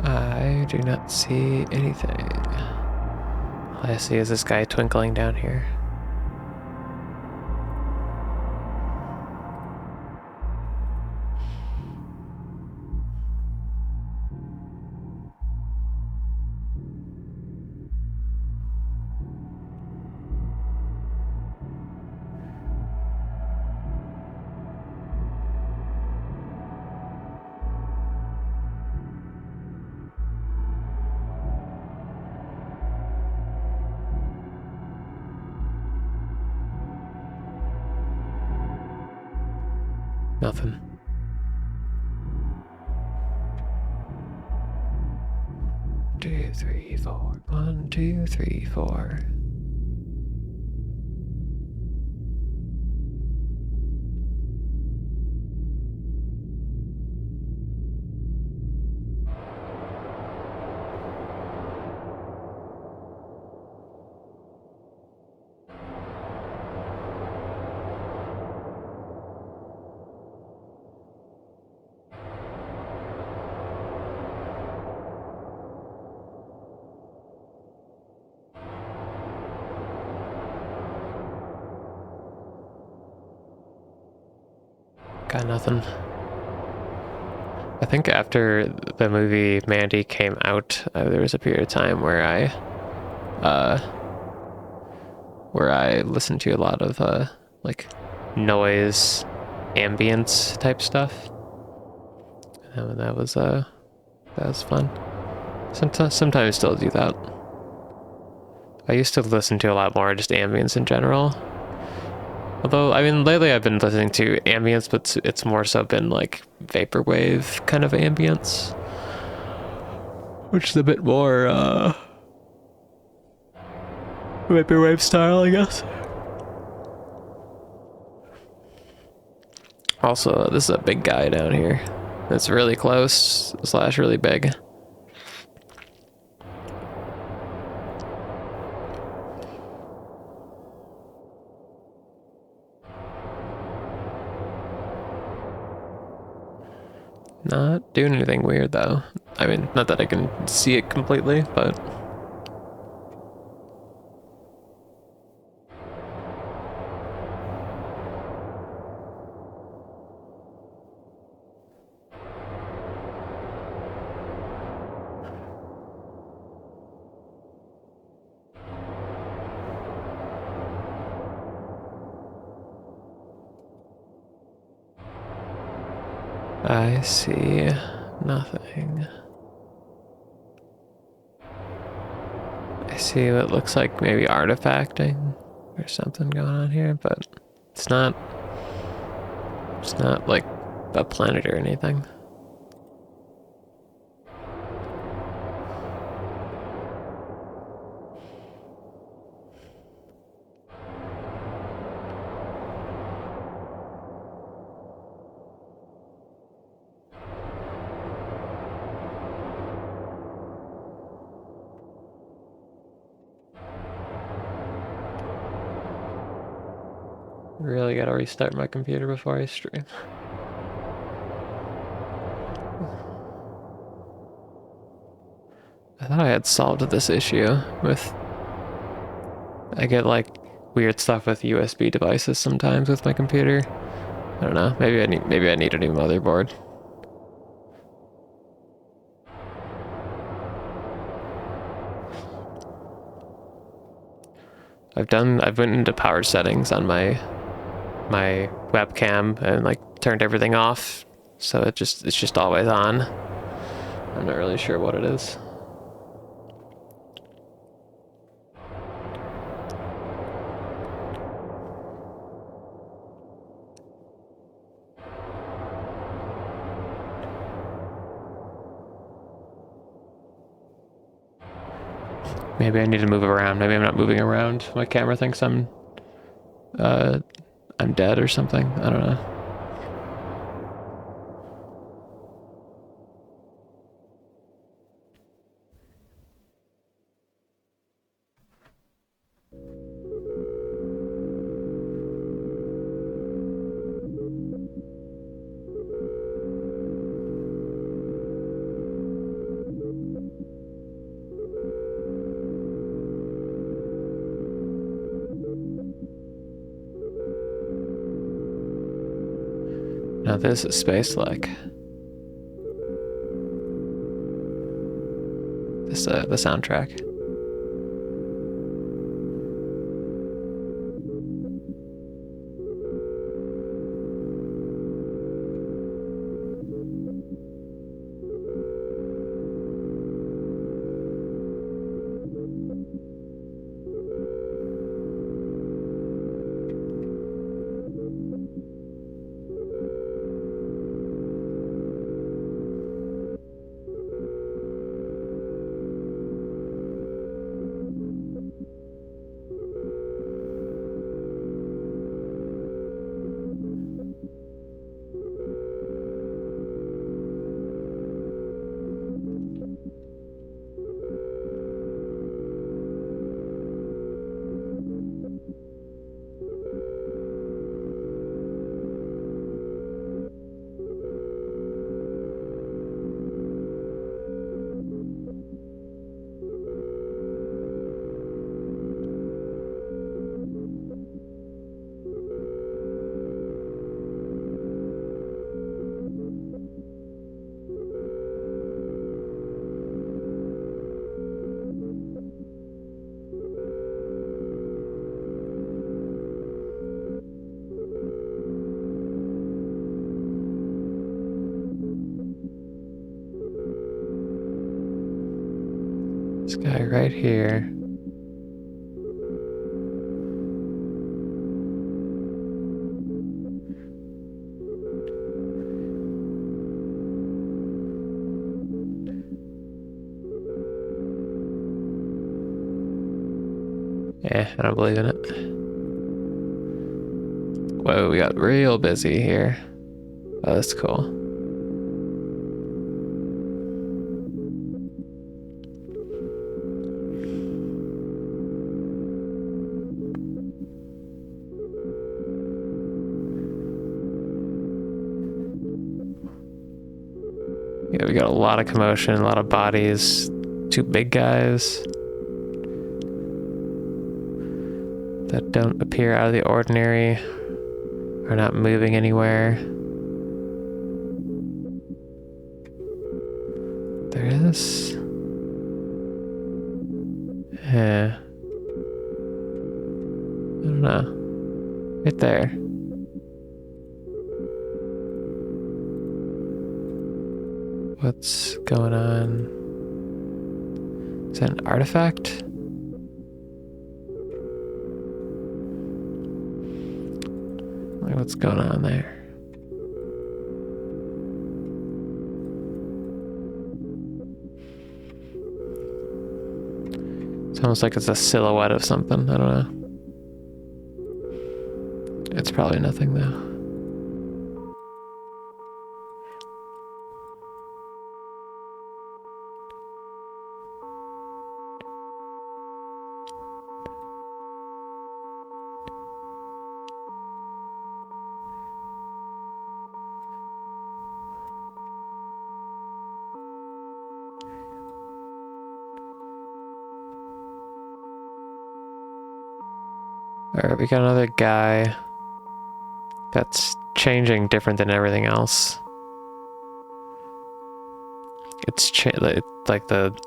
I do not see anything. All I see is this guy twinkling down here. Nothing. Two, three, four. 1, 2, 3, 4. Got nothing. I think after the movie Mandy came out, there was a period of time where I listened to a lot of like noise, ambience type stuff. And that was fun. Sometimes still do that. I used to listen to a lot more just ambience in general. Although, I mean, lately I've been listening to ambience, but it's more so been like vaporwave kind of ambience, which is a bit more vaporwave style, I guess. Also, this is a big guy down here. It's really close / really big. Not doing anything weird though. I mean, not that I can see it completely, but I see nothing. I see what looks like maybe artifacting or something going on here, but it's not like a planet or anything. Really gotta restart my computer before I stream. I thought I had solved this issue with... I get like weird stuff with USB devices sometimes with my computer. I don't know. Maybe I need a new motherboard. I've went into power settings on my webcam and like turned everything off, so it's just always on. I'm not really sure what it is. Maybe I need to move around. Maybe I'm not moving around. My camera thinks I'm dead or something. I don't know. Now this is space like. This the soundtrack. This guy right here. I don't believe in it. Whoa, we got real busy here. Oh, that's cool. Yeah, we got a lot of commotion, a lot of bodies, two big guys that don't appear out of the ordinary, are not moving anywhere. There is. Yeah. I don't know. Right there. What's going on? Is that an artifact? Like, what's going on there? It's almost like it's a silhouette of something. I don't know. It's probably nothing though. Alright, we got another guy that's changing different than everything else. It's like the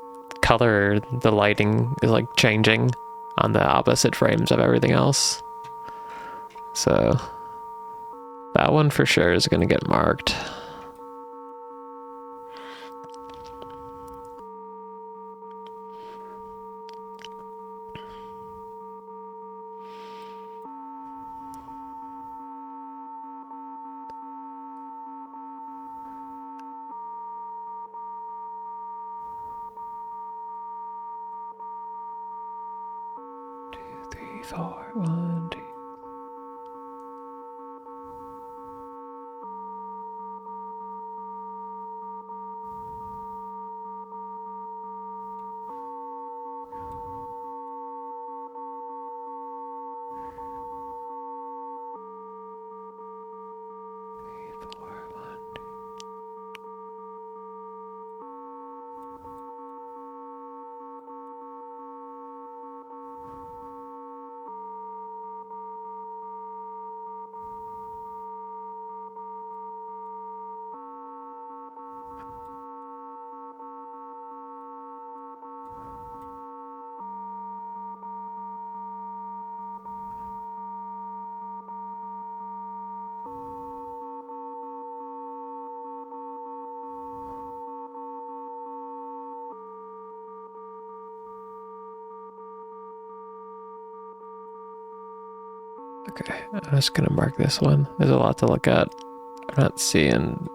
color, the lighting is like changing on the opposite frames of everything else. So that one for sure is gonna get marked. Three, four, one, two. Okay, I'm just gonna mark this one. There's a lot to look at. I'm not seeing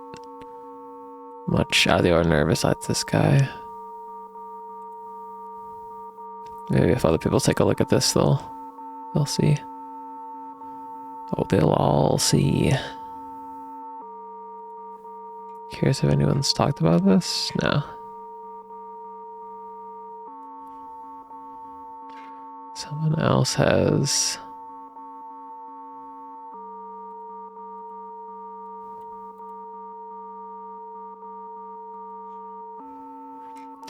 much out of the ordinary besides this guy. Maybe if other people take a look at this, they'll see. Oh, they'll all see. Curious if anyone's talked about this? No. Someone else has.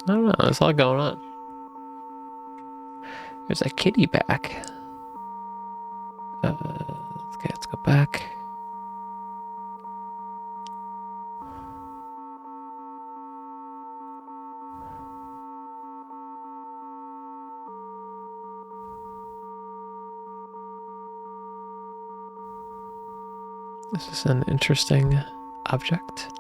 I don't know, there's a lot going on. There's a kitty back. Okay, let's go back. This is an interesting object.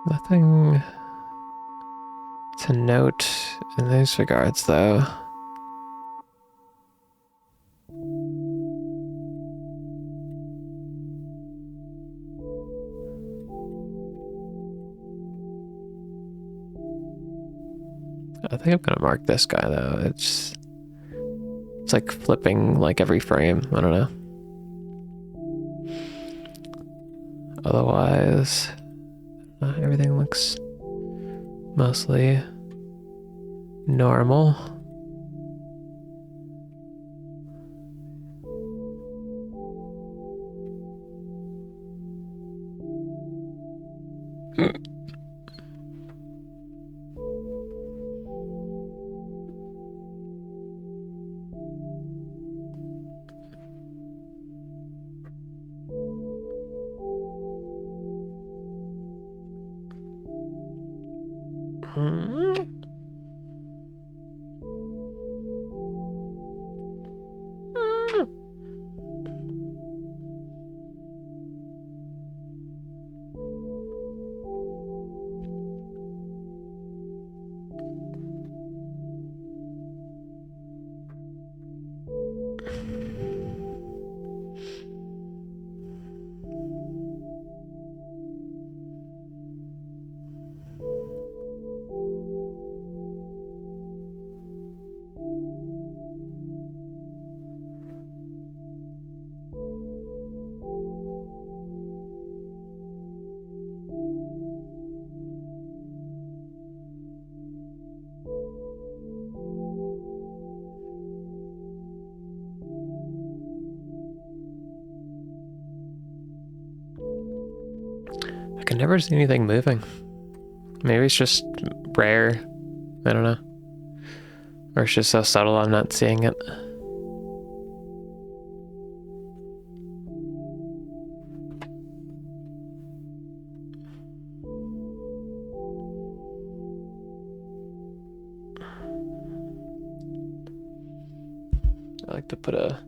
Nothing to note in these regards, though. I think I'm gonna mark this guy, though. It's like flipping like every frame. I don't know. Otherwise, everything looks mostly normal. I never see anything moving. Maybe it's just rare. I don't know. Or it's just so subtle I'm not seeing it. I like to put a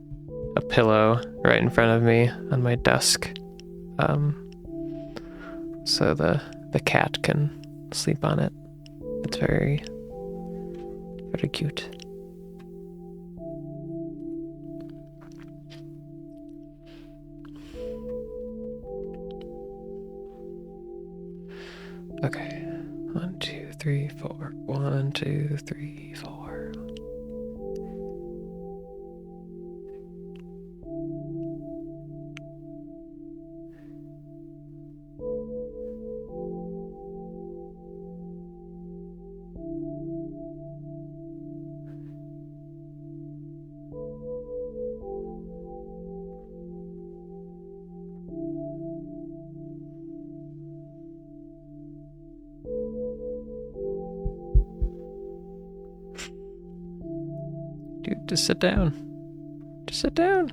pillow right in front of me on my desk, so the cat can sleep on it. It's very, very cute. Okay, 1, 2, 3, 4. 1, 2, 3, 4. Dude, just sit down. Just sit down.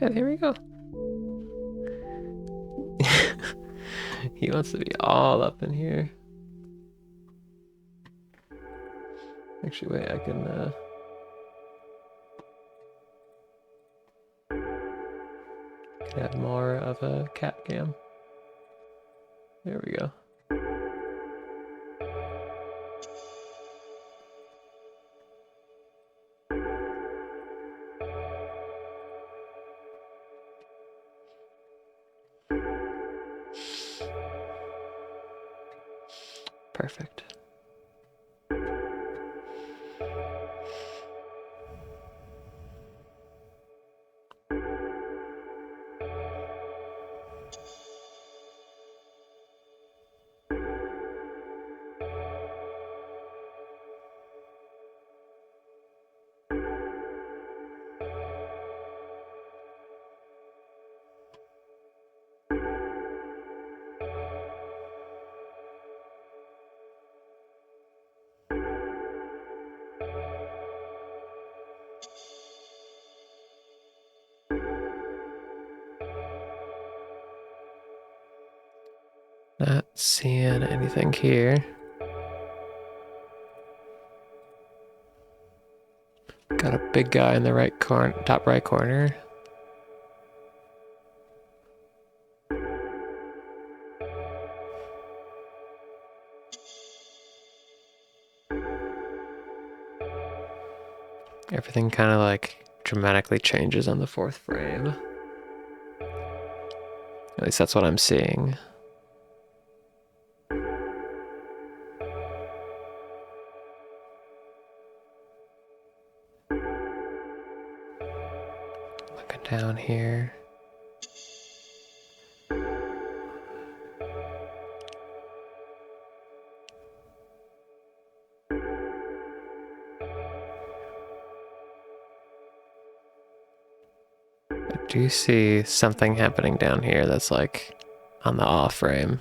Yeah, here we go. He wants to be all up in here. Actually, wait, I can add more of a cat cam. There we go. Perfect. Not seeing anything here. Got a big guy in the right corner, top right corner. Everything kind of like dramatically changes on the 4th frame. At least that's what I'm seeing. Looking down here. I do see something happening down here that's like on the off frame.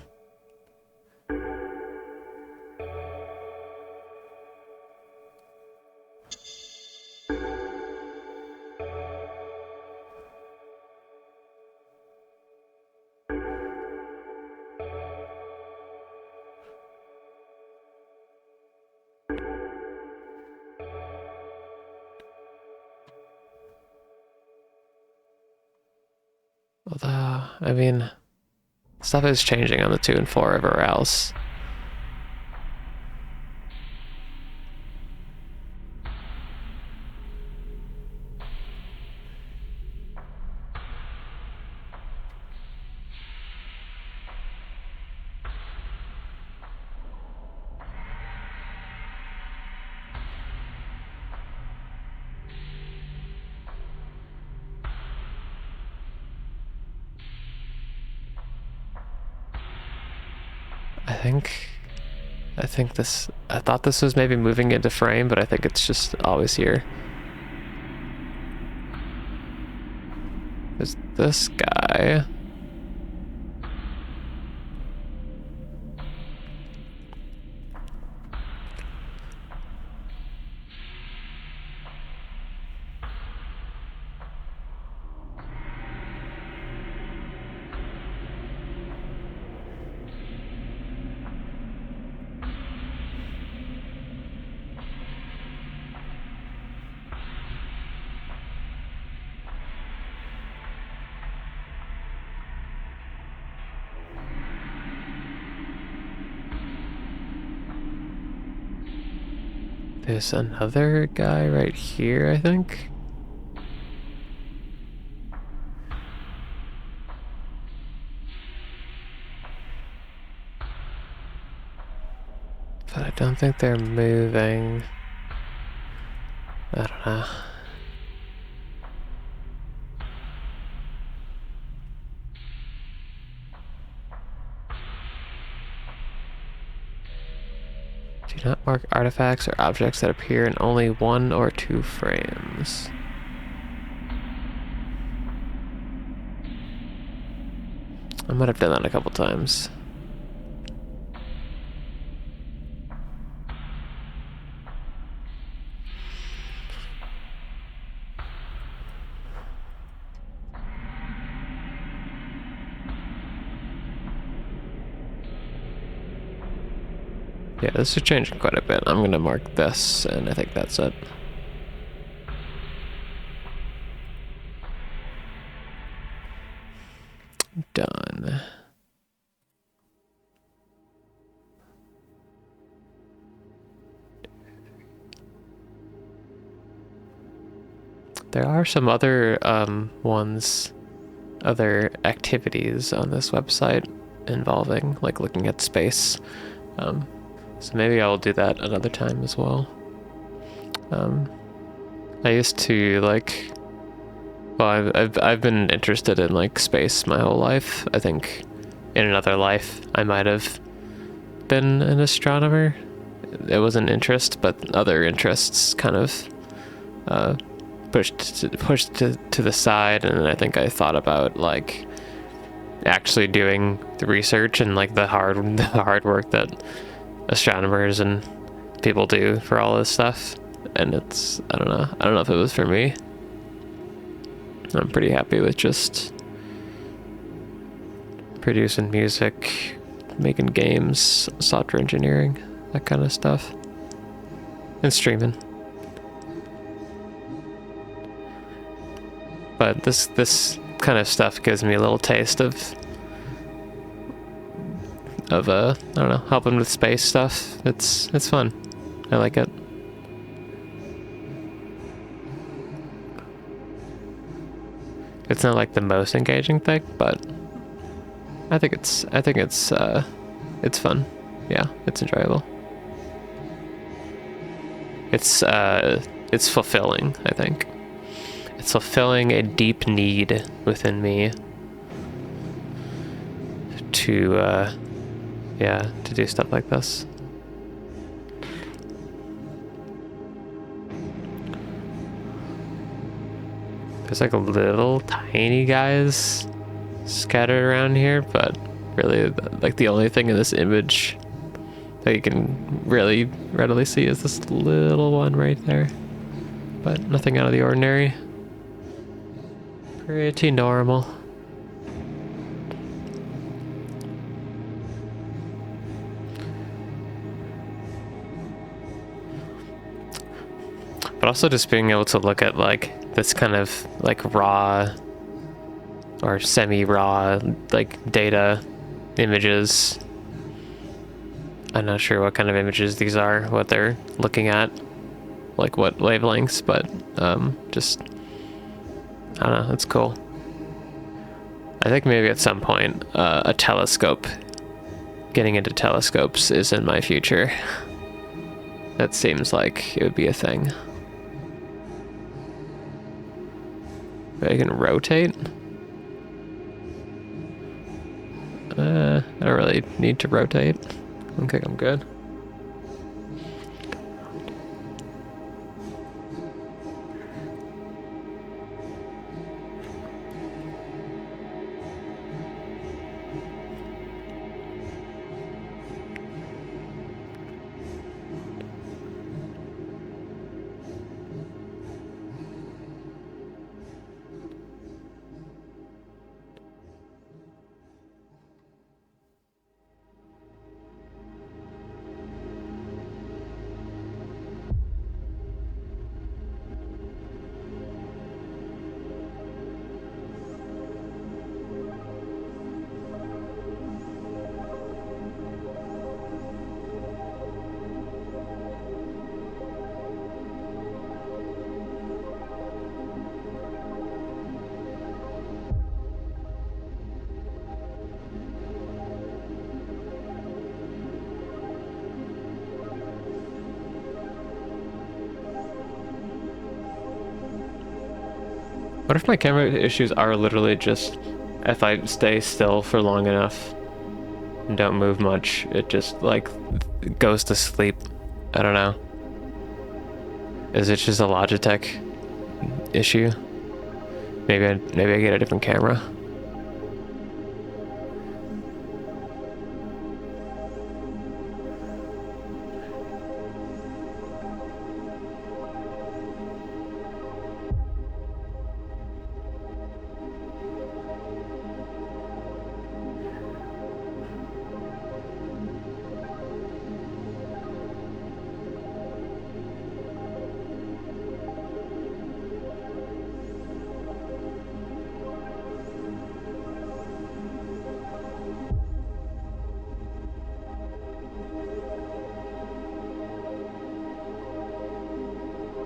Although, I mean, stuff is changing on the 2 and 4 everywhere else. I thought this was maybe moving into frame, but I think it's just always here. is this guy. There's another guy right here, I think. But I don't think they're moving. I don't know. Do not mark artifacts or objects that appear in only 1 or 2 frames. I might have done that a couple times. Yeah, this is changing quite a bit. I'm gonna mark this, and I think that's it. Done. There are some other other activities on this website involving like looking at space. So maybe I'll do that another time as well. I used to like, well, I've been interested in like space my whole life. I think in another life I might have been an astronomer. It was an interest, but other interests kind of pushed to the side, and I think I thought about like actually doing the research and like the hard work that astronomers and people do for all this stuff, and I don't know if it was for me. I'm pretty happy with just producing music, making games, software engineering, that kind of stuff, and streaming. But this kind of stuff gives me a little taste of I don't know, helping with space stuff. It's fun. I like it. It's not like the most engaging thing, but I think it's fun. Yeah, it's enjoyable. It's fulfilling, I think. It's fulfilling a deep need within me to do stuff like this. There's like little tiny guys scattered around here, but really like the only thing in this image that you can really readily see is this little one right there. But nothing out of the ordinary. Pretty normal. But also just being able to look at like this kind of like raw or semi-raw like data images. I'm not sure what kind of images these are, what they're looking at, like what wavelengths, but just I don't know, it's cool. I think maybe at some point a telescope, getting into telescopes is in my future. That seems like it would be a thing. I can rotate. I don't really need to rotate. I think I'm good. What if my camera issues are literally just if I stay still for long enough and don't move much, it just like goes to sleep? I don't know. Is it just a Logitech issue? Maybe I get a different camera.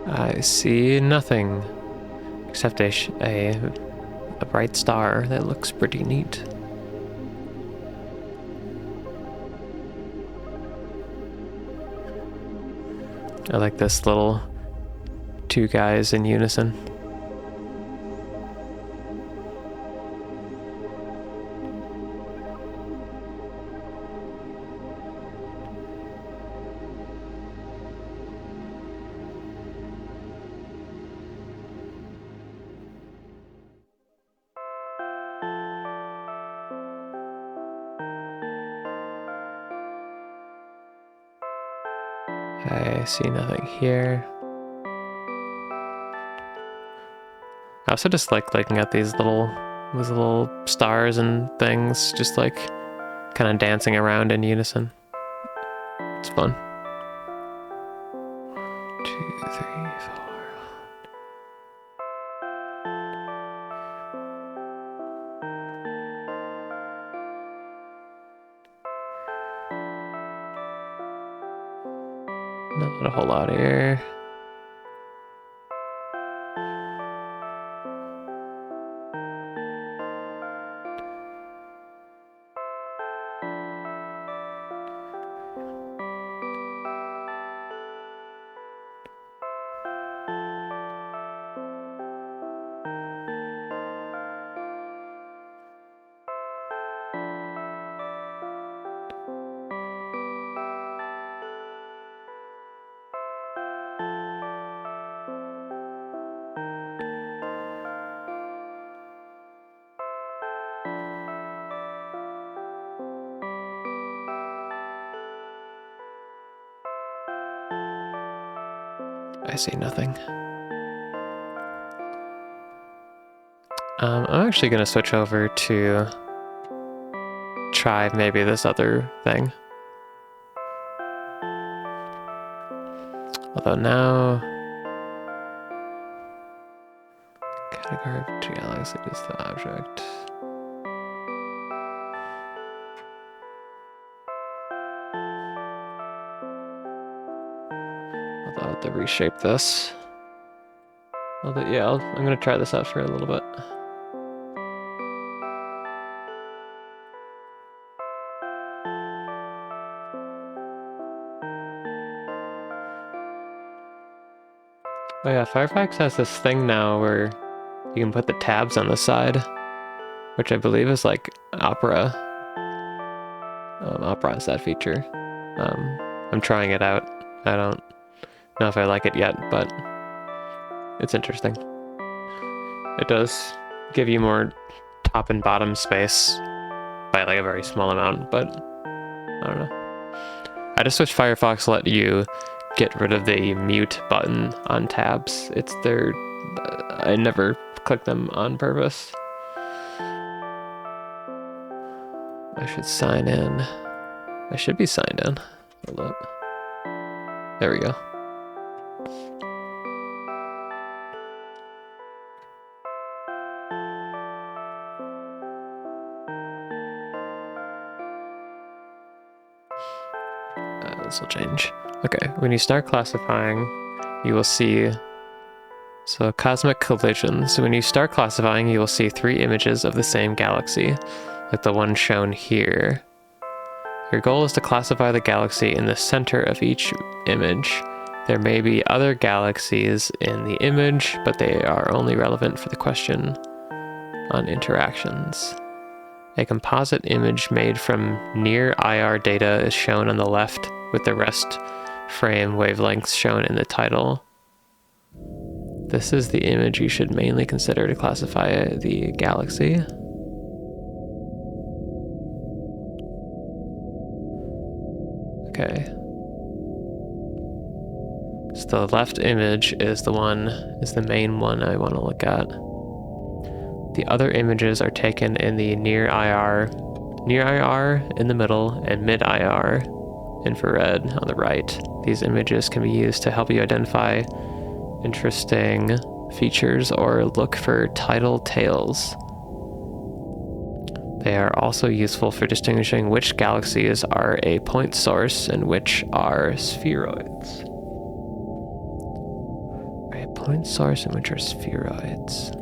I see nothing except a bright star that looks pretty neat. I like this little two guys in unison. I see nothing here. I also just like looking at these little stars and things, just like kind of dancing around in unison. It's fun. 2, 3, 4. Not a whole lot here. I see nothing. I'm actually gonna switch over to try maybe this other thing. Although now, category of galaxy is the object. Although I'll have to reshape this. I'm gonna try this out for a little bit. Oh yeah, Firefox has this thing now where you can put the tabs on the side, which I believe is like Opera. Opera has that feature. I'm trying it out. I don't know if I like it yet, but it's interesting. It does give you more top and bottom space by like a very small amount, but I don't know. I just wish Firefox let you get rid of the mute button on tabs. I never click them on purpose. I should sign in. I should be signed in. Hold up. There we go. This will change. Okay, when you start classifying, you will see cosmic collisions. When you start classifying, you will see 3 images of the same galaxy, like the one shown here. Your goal is to classify the galaxy in the center of each image There may be other galaxies in the image, but they are only relevant for the question on interactions. A composite image made from near IR data is shown on the left, with the rest frame wavelengths shown in the title. This is the image you should mainly consider to classify the galaxy. Okay. So the left image is the main one I want to look at. The other images are taken in the near IR in the middle, and mid IR infrared on the right. These images can be used to help you identify interesting features or look for tidal tails. They are also useful for distinguishing which galaxies are a point source and which are spheroids. A point source and which are spheroids.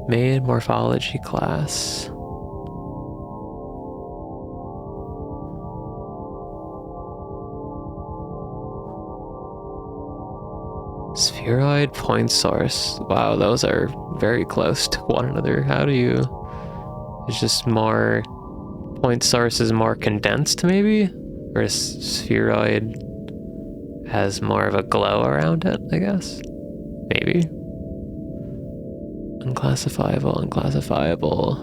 Main morphology class. Spheroid point source. Wow, those are very close to one another. How do you... It's just more... Point source is more condensed, maybe? Or a spheroid has more of a glow around it, I guess? Maybe. Unclassifiable.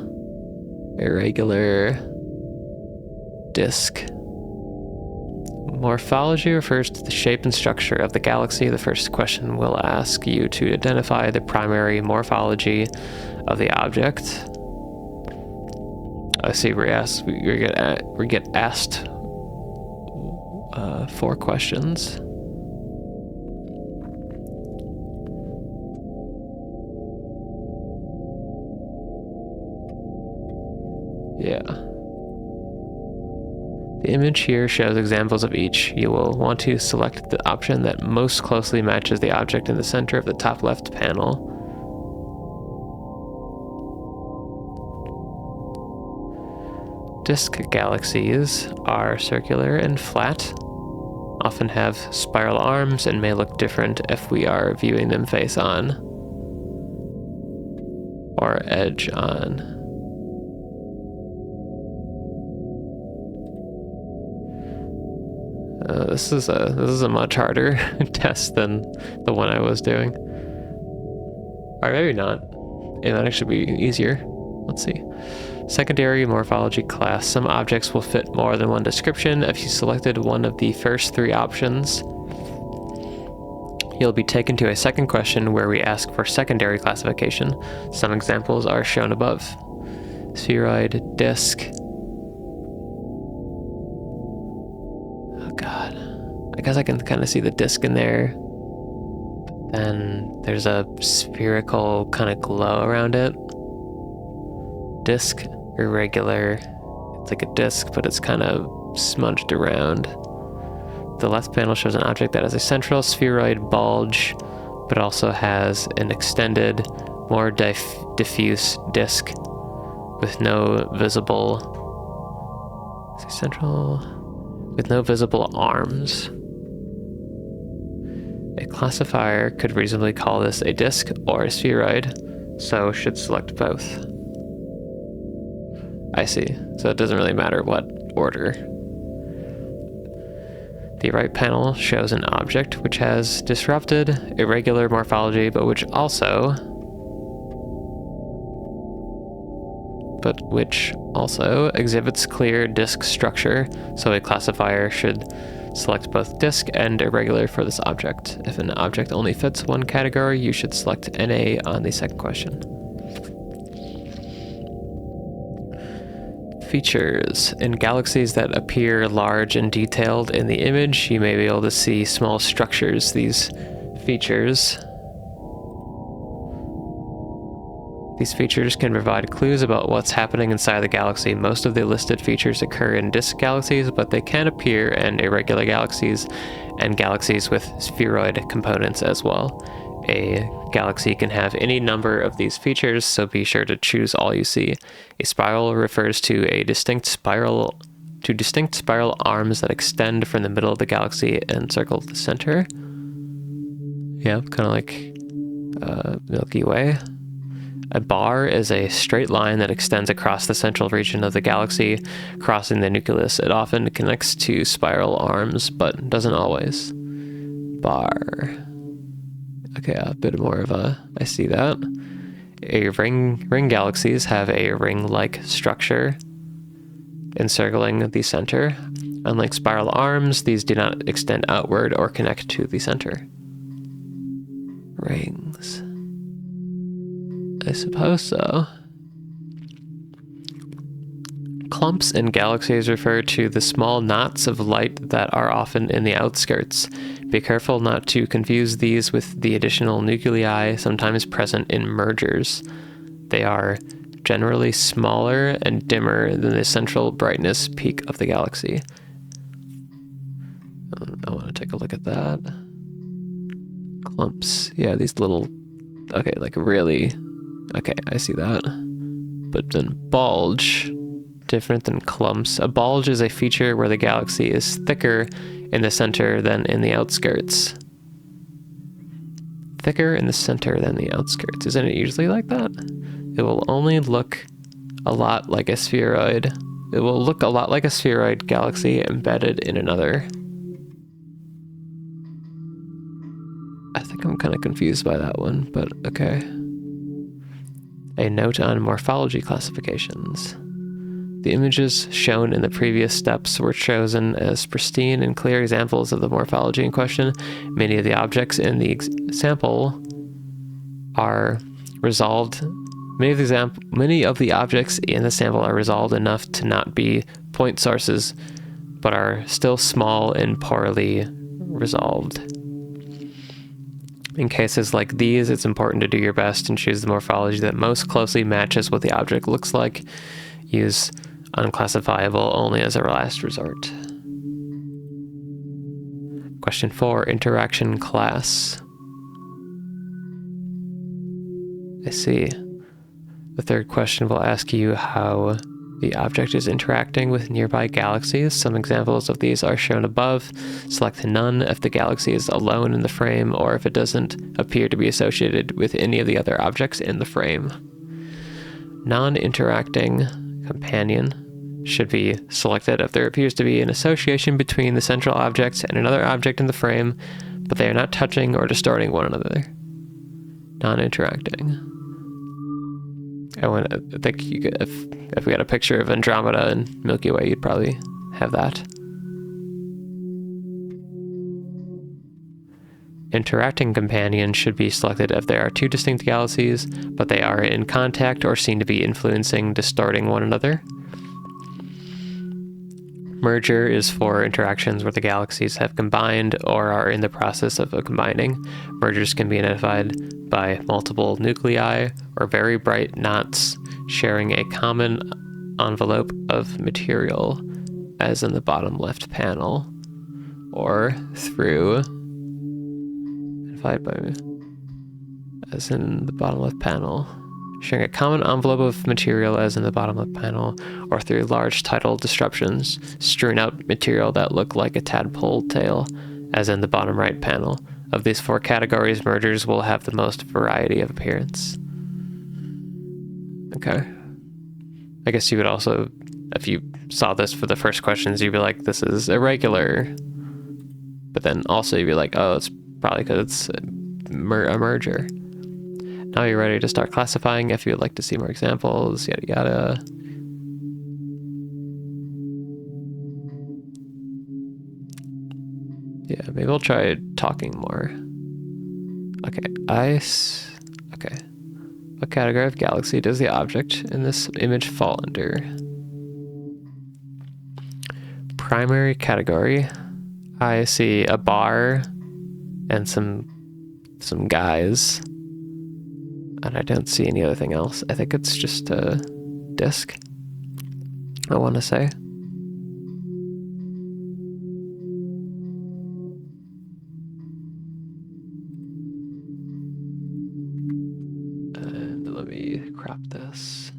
Irregular. Disk. Morphology refers to the shape and structure of the galaxy. The first question will ask you to identify the primary morphology of the object. I see we get asked 4 questions. Yeah. The image here shows examples of each. You will want to select the option that most closely matches the object in the center of the top left panel. Disk galaxies are circular and flat, often have spiral arms, and may look different if we are viewing them face on or edge on. This is a much harder test than the one I was doing. Or maybe not. It might actually be easier. Let's see. Secondary morphology class. Some objects will fit more than one description. If you selected one of the first 3 options, you'll be taken to a second question where we ask for secondary classification. Some examples are shown above. Spheroid, disk. God, I guess I can kind of see the disc in there. Then there's a spherical kind of glow around it. Disc, irregular. It's like a disc, but it's kind of smudged around. The left panel shows an object that has a central spheroid bulge, but also has an extended, more diffuse disc with no visible arms. A classifier could reasonably call this a disk or a spheroid, so should select both. I see, so it doesn't really matter what order. The right panel shows an object which has disrupted, irregular morphology, but which also exhibits clear disk structure, so a classifier should select both disk and irregular for this object. If an object only fits one category, you should select NA on the second question. Features. In galaxies that appear large and detailed in the image, you may be able to see small structures. These features can provide clues about what's happening inside the galaxy. Most of the listed features occur in disk galaxies, but they can appear in irregular galaxies and galaxies with spheroid components as well. A galaxy can have any number of these features, so be sure to choose all you see. A spiral refers to a distinct spiral to distinct spiral arms that extend from the middle of the galaxy and circle the center. Yeah, kind of like Milky Way. A bar is a straight line that extends across the central region of the galaxy, crossing the nucleus. It often connects to spiral arms, but doesn't always. Bar. Okay, a bit more of I see that. Ring galaxies have a ring-like structure encircling the center. Unlike spiral arms, these do not extend outward or connect to the center. Rings. I suppose so. Clumps in galaxies refer to the small knots of light that are often in the outskirts. Be careful not to confuse these with the additional nuclei sometimes present in mergers. They are generally smaller and dimmer than the central brightness peak of the galaxy. I want to take a look at that. Clumps. Yeah, these little... Okay, like really... Okay, I see that. But then bulge, different than clumps. A bulge is a feature where the galaxy is thicker in the center than in the outskirts. Thicker in the center than the outskirts. Isn't it usually like that? It will only look a lot like a spheroid. It will look a lot like a spheroid galaxy embedded in another. I think I'm kind of confused by that one, but okay. A note on morphology classifications. The images shown in the previous steps were chosen as pristine and clear examples of the morphology in question. Many of the objects in the sample are resolved. Many of the objects in the sample are resolved enough to not be point sources, but are still small and poorly resolved. In cases like these, it's important to do your best and choose the morphology that most closely matches what the object looks like. Use unclassifiable only as a last resort. Question 4, interaction class. I see. The third question will ask you how the object is interacting with nearby galaxies. Some examples of these are shown above. Select none if the galaxy is alone in the frame or if it doesn't appear to be associated with any of the other objects in the frame. Non-interacting companion should be selected if there appears to be an association between the central object and another object in the frame, but they are not touching or distorting one another. Non-interacting. I think you could, if we had a picture of Andromeda and Milky Way, you'd probably have that. Interacting companions should be selected if there are two distinct galaxies, but they are in contact or seem to be influencing, distorting one another. Merger is for interactions where the galaxies have combined or are in the process of combining. Mergers can be identified by multiple nuclei or very bright knots sharing a common envelope of material, as in the bottom left panel, or through, identified by, as in the bottom left panel, sharing a common envelope of material as in the bottom left panel, or through large tidal disruptions, strewing out material that look like a tadpole tail, as in the bottom right panel. Of these 4 categories, mergers will have the most variety of appearance. Okay. I guess you would also, if you saw this for the first questions, you'd be like, this is irregular. But then also you'd be like, oh, it's probably because it's a merger. Now you're ready to start classifying if you'd like to see more examples, yada yada. Yeah, maybe we'll try talking more. Okay, okay. What category of galaxy does the object in this image fall under? Primary category. I see a bar and some guys. And I don't see any other thing else. I think it's just a disk, I want to say. And let me crop this.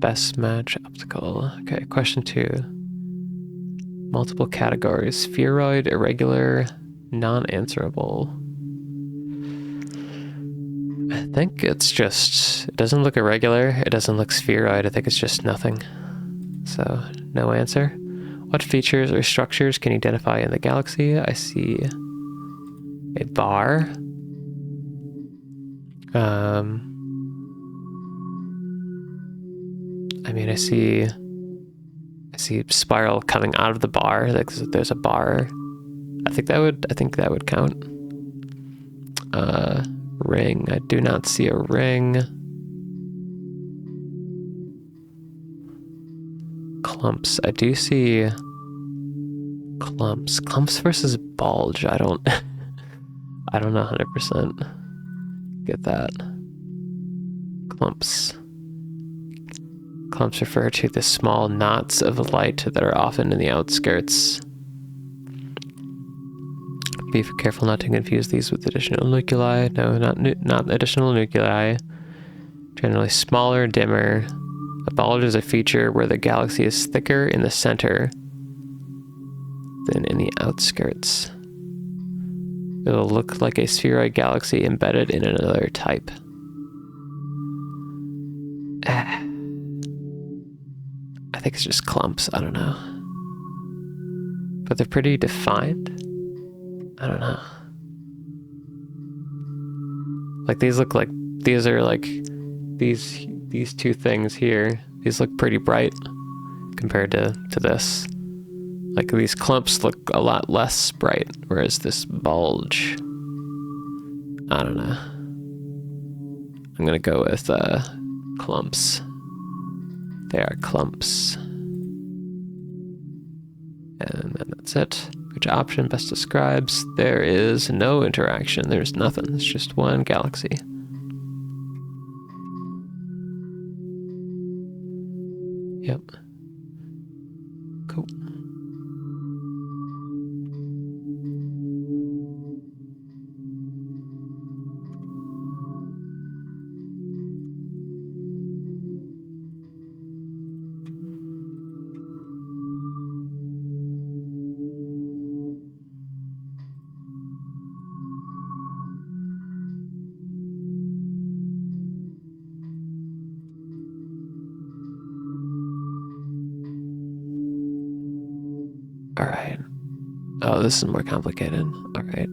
Best match optical. Okay, question 2. Multiple categories. Spheroid, irregular, non-answerable. I think it's just, it doesn't look irregular, it doesn't look spheroid, I think it's just nothing. So, no answer. What features or structures can you identify in the galaxy? I see a bar. I mean, I see spiral coming out of the bar. Like there's a bar. I think that would count. Ring. I do not see a ring. Clumps. I do see clumps. Clumps versus bulge. I don't know 100%. Get that. Clumps. Clumps refer to the small knots of light that are often in the outskirts. Be careful not to confuse these with additional nuclei. No, not additional nuclei. Generally smaller, dimmer. A bulge is a feature where the galaxy is thicker in the center than in the outskirts. It'll look like a spheroid galaxy embedded in another type. I think it's just clumps. I don't know. But they're pretty defined. I don't know. Like these look like, these are like, these two things here. These look pretty bright compared to this. Like these clumps look a lot less bright, whereas this bulge, I don't know. I'm gonna go with clumps. They are clumps. And then that's it. Which option best describes? There is no interaction. There's nothing. It's just one galaxy. Yep. Cool. All right. Oh, this is more complicated. All right.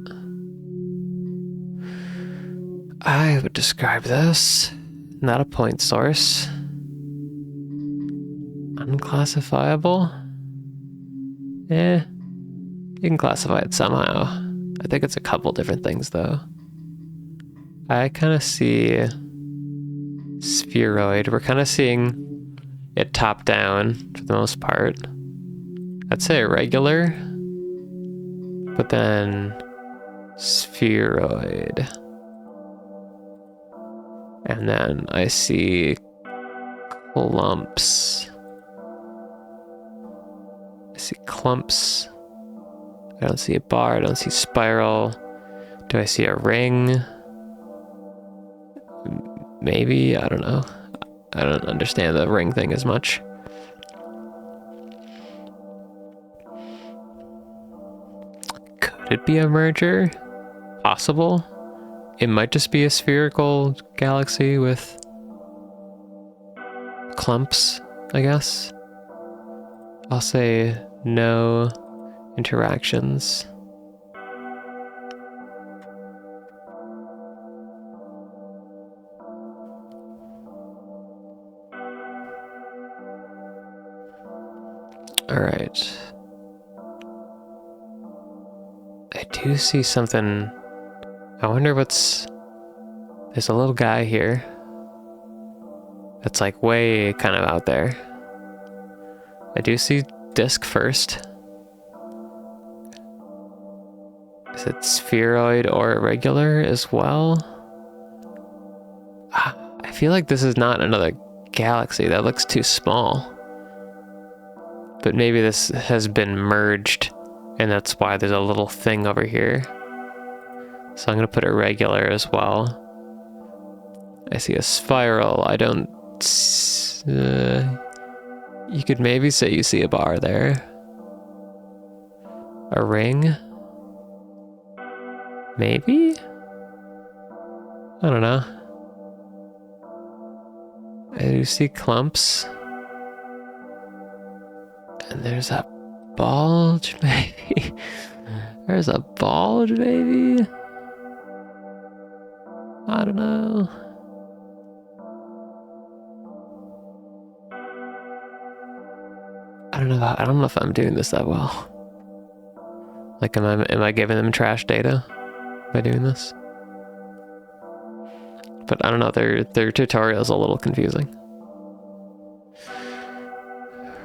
I would describe this, not a point source. Unclassifiable? You can classify it somehow. I think it's a couple different things though. I kind of see spheroid. We're kind of seeing it top down for the most part. I'd say irregular, but then spheroid. And then I see clumps. I see clumps. I don't see a bar. I don't see spiral. Do I see a ring? Maybe. I don't know. I don't understand the ring thing as much. Could it be a merger? Possible. It might just be a spherical galaxy with clumps, I guess. I'll say no interactions. All right. I do see something. I wonder what's... There's a little guy here. That's like way kind of out there. I do see disk first. Is it spheroid or irregular as well? I feel like this is not another galaxy. That looks too small. But maybe this has been merged and that's why there's a little thing over here. So I'm gonna put irregular as well. I see a spiral. I don't You could maybe say you see a bar there. A ring? Maybe? I don't know. I do see clumps. And there's a bulge, maybe. There's a bulge, maybe. I don't know. I don't know if I'm doing this that well. Like, am I giving them trash data by doing this? But I don't know, their tutorial's a little confusing.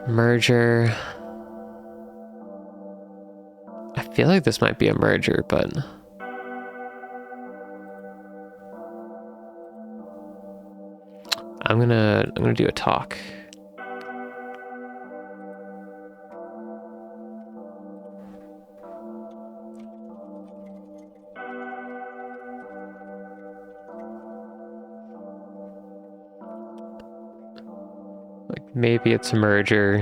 Merger. I feel like this might be a merger, but I'm gonna do a talk. Like, maybe it's a merger.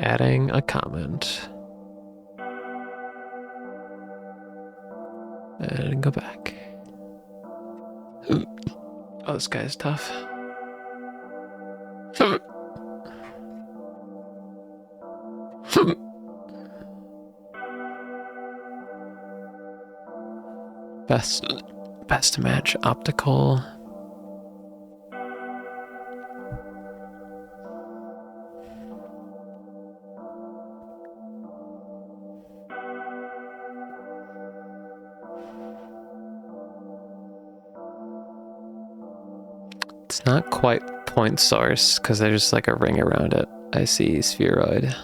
Adding a comment. And go back. Oh, this guy's tough. Best match optical. It's not quite point source because there's like a ring around it. I see spheroid.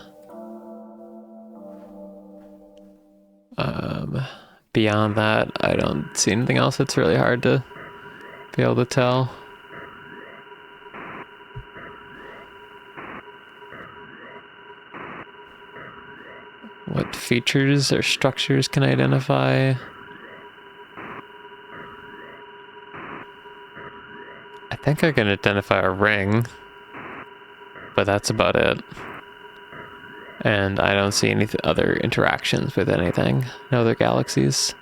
Beyond that, I don't see anything else. It's really hard to be able to tell. What features or structures can I identify? I think I can identify a ring, but that's about it. And I don't see any other interactions with anything. No other galaxies.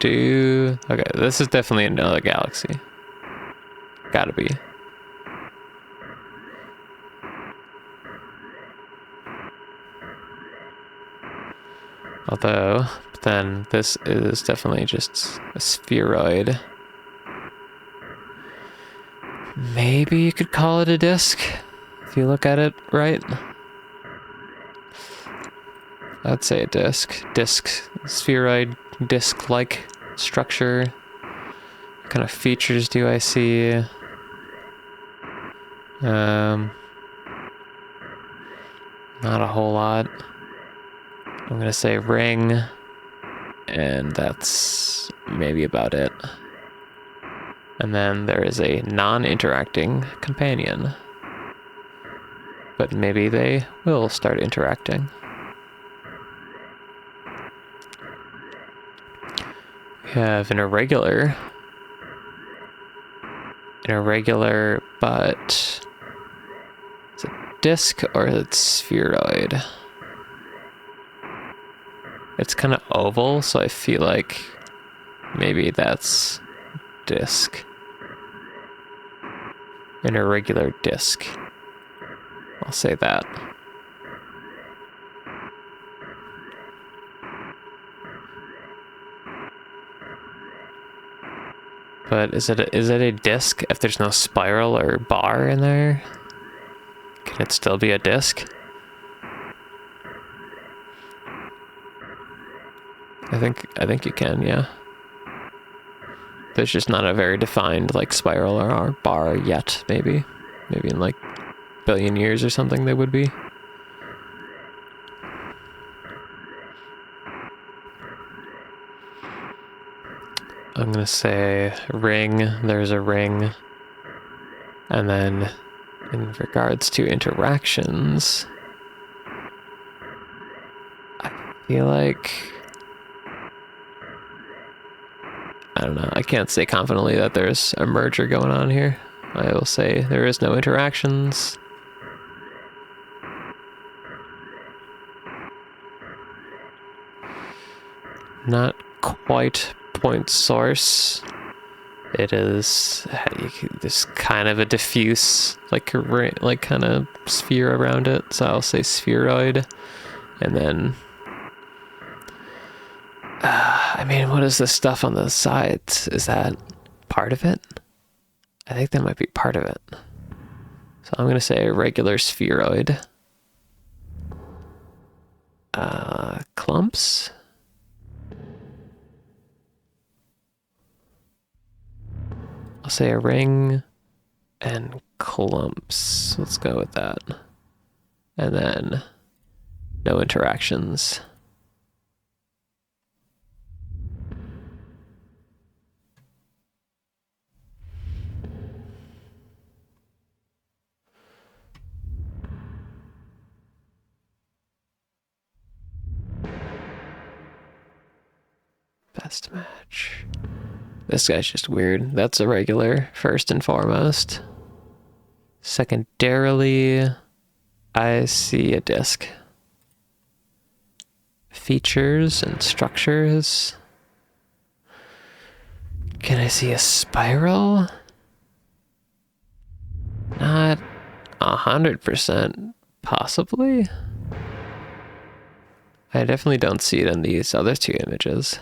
Okay, this is definitely another galaxy. Gotta be. Although, then this is definitely just a spheroid. Maybe you could call it a disk, if you look at it right. I'd say a disk. Disk, spheroid, disk-like structure. What kind of features do I see? Not a whole lot. I'm gonna say ring, and that's maybe about it. And then there is a non-interacting companion. But maybe they will start interacting. We have an irregular. But is it disk or is it spheroid? It's kind of oval, so I feel like maybe that's disk. An irregular disk. I'll say that. But is it a disk if there's no spiral or bar in there? Can it still be a disk? I think you can, yeah. There's just not a very defined like spiral or bar yet, maybe. Maybe in like a billion years or something they would be. I'm gonna say ring. There's a ring. And then in regards to interactions, I feel like, I don't know, I can't say confidently that there's a merger going on here. I will say there is no interactions. Not quite point source. It is this kind of a diffuse, like kind of sphere around it. So I'll say spheroid, and then I mean, what is this stuff on the sides? Is that part of it? I think that might be part of it. So I'm gonna say a regular spheroid. Clumps. I'll say a ring and clumps. Let's go with that. And then no interactions. Best match. This guy's just weird. That's a regular, first and foremost. Secondarily, I see a disc. Features and structures. Can I see a spiral? Not 100%, possibly. I definitely don't see it in these other two images.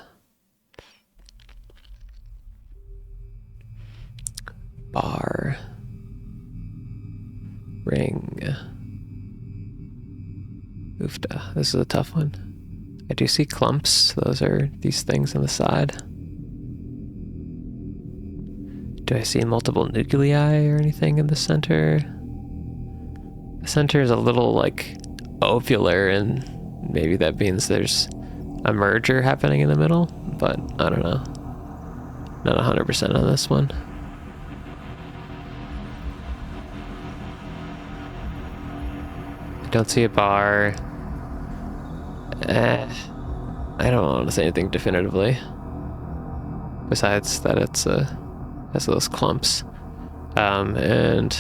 Bar. Ring. Oofda. This is a tough one. I do see clumps. Those are these things on the side. Do I see multiple nuclei or anything in the center? The center is a little like ovular, and maybe that means there's a merger happening in the middle, but I don't know. Not 100% on this one. Don't see a bar. I don't want to say anything definitively. Besides that it's has those clumps. And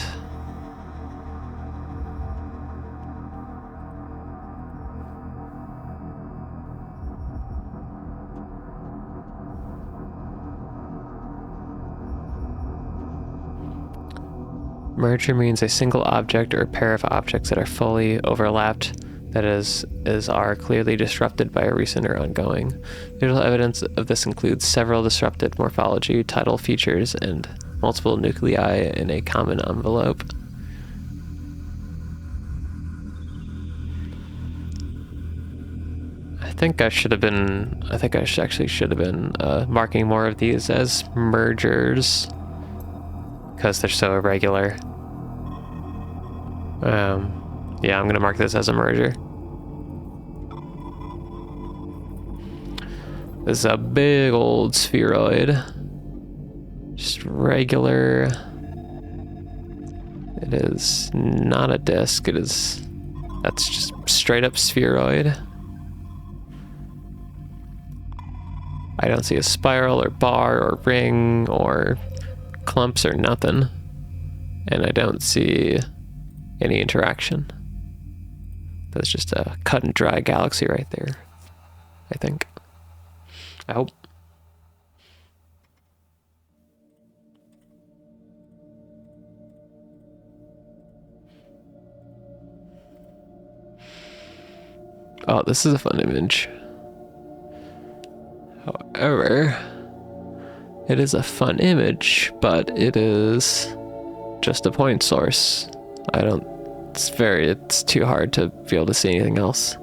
merger means a single object or a pair of objects that are fully overlapped, that is are clearly disrupted by a recent or ongoing. Visual evidence of this includes several disrupted morphology, tidal features, and multiple nuclei in a common envelope. I think I actually should have been marking more of these as mergers because they're so irregular. Yeah, I'm gonna mark this as a merger. This is a big old spheroid. Just regular. It is not a disc, that's just straight up spheroid. I don't see a spiral or bar or ring or clumps or nothing. And I don't see any interaction. That's just a cut and dry galaxy right there, I think. I hope. Oh, this is a fun image. However, it is a fun image, but it is just a point source. It's too hard to be able to see anything else.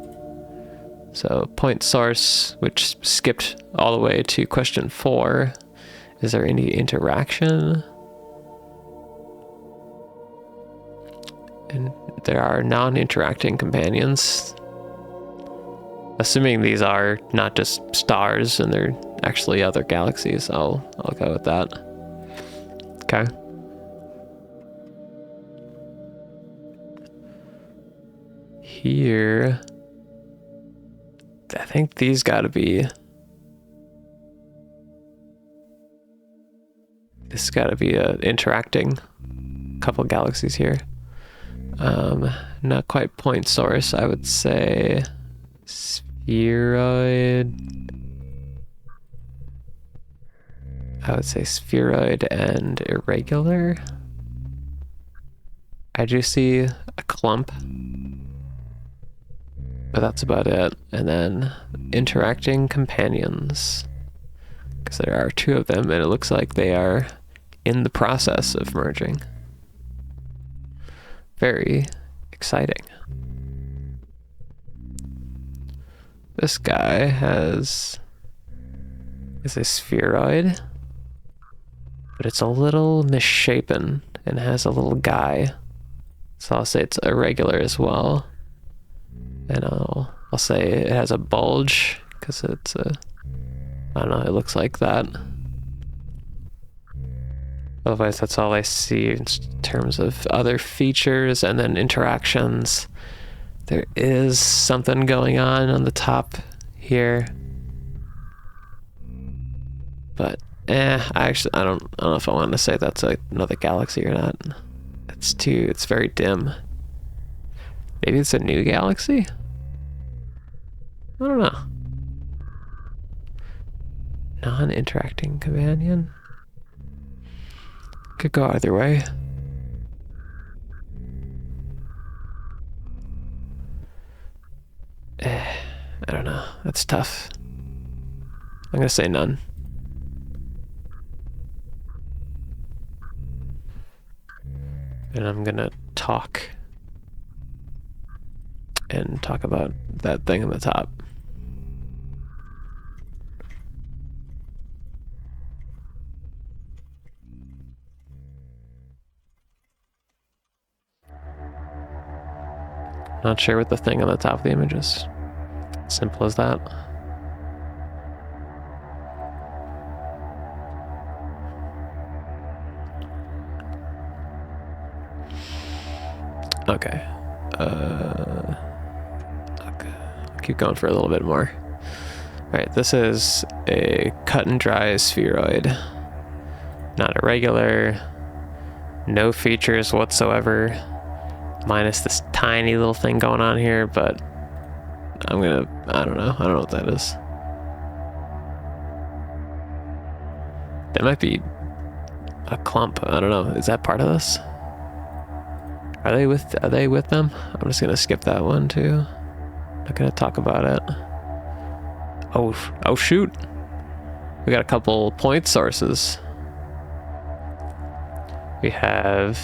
So point source, which skipped all the way to question 4. Is there any interaction? And there are non-interacting companions. Assuming these are not just stars and they're actually other galaxies. I'll go with that. Okay. Here, I think these gotta be. This has gotta be a interacting couple galaxies here. Not quite point source. I would say spheroid. I would say spheroid and irregular. I do see a clump, but that's about it. And then interacting companions, because there are 2 of them, and it looks like they are in the process of merging. Very exciting. This guy is a spheroid, but it's a little misshapen and has a little guy. So I'll say it's irregular as well. And I'll say it has a bulge because it's I don't know, it looks like that. Otherwise, that's all I see in terms of other features and then interactions. There is something going on the top here. But I don't know if I want to say that's another galaxy or not. It's very dim. Maybe it's a new galaxy? I don't know. Non-interacting companion? Could go either way. I don't know. That's tough. I'm gonna say none. And I'm gonna talk about that thing on the top. Not sure what the thing on the top of the image is. Simple as that. Okay. Okay. I'll keep going for a little bit more. Alright, this is a cut and dry spheroid. Not irregular. No features whatsoever. Minus this tiny little thing going on here, but I don't know what that is. That might be a clump. I don't know. Is that part of this? Are they with them? I'm just gonna skip that one too. Not gonna talk about it. Oh shoot. We got a couple point sources. We have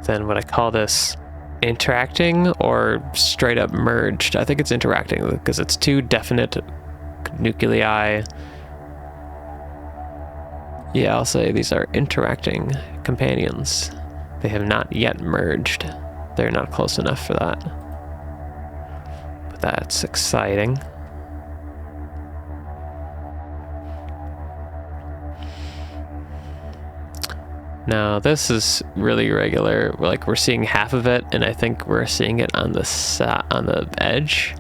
then what I call this interacting or straight up merged. I think it's interacting because it's 2 definite nuclei. Yeah, I'll say these are interacting companions. They have not yet merged. They're not close enough for that. But that's exciting. Now this is really irregular. Like we're seeing half of it, and I think we're seeing it on the edge.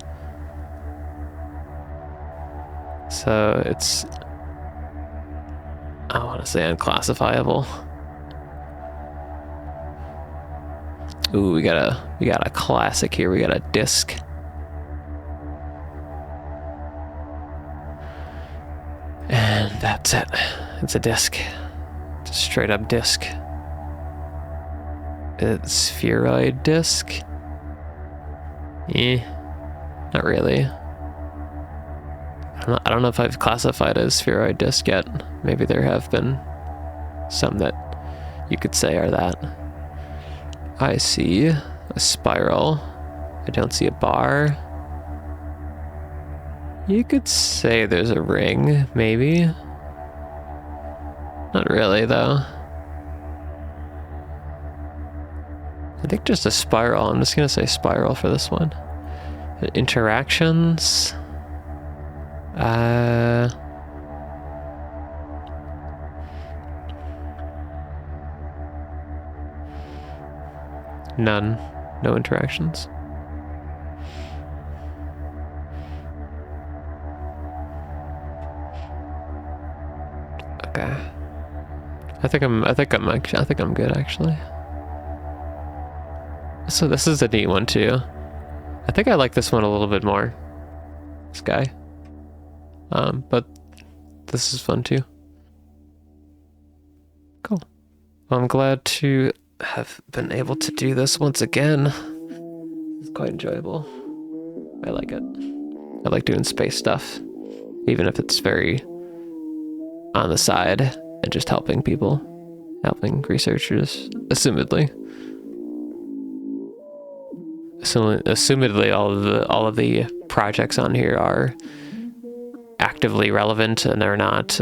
So it's, I want to say unclassifiable. Ooh, we got a classic here. We got a disc. And that's it. It's a disc. It's a straight up disc. It's spheroid disc. Not really. I don't know if I've classified it as spheroid disc yet. Maybe there have been some that you could say are that. I see a spiral. I don't see a bar. You could say there's a ring, maybe. Not really, though. I think just a spiral. I'm just gonna say spiral for this one. Interactions. None. No interactions. Okay. I think I'm good actually. So this is a neat one too. I think I like this one a little bit more. This guy. But this is fun too. Cool. Well, I'm glad to have been able to do this once again. It's quite enjoyable. I like it. I like doing space stuff, even if it's very on the side and just helping people, helping researchers, assumedly. Assumedly, all of the projects on here are actively relevant and they're not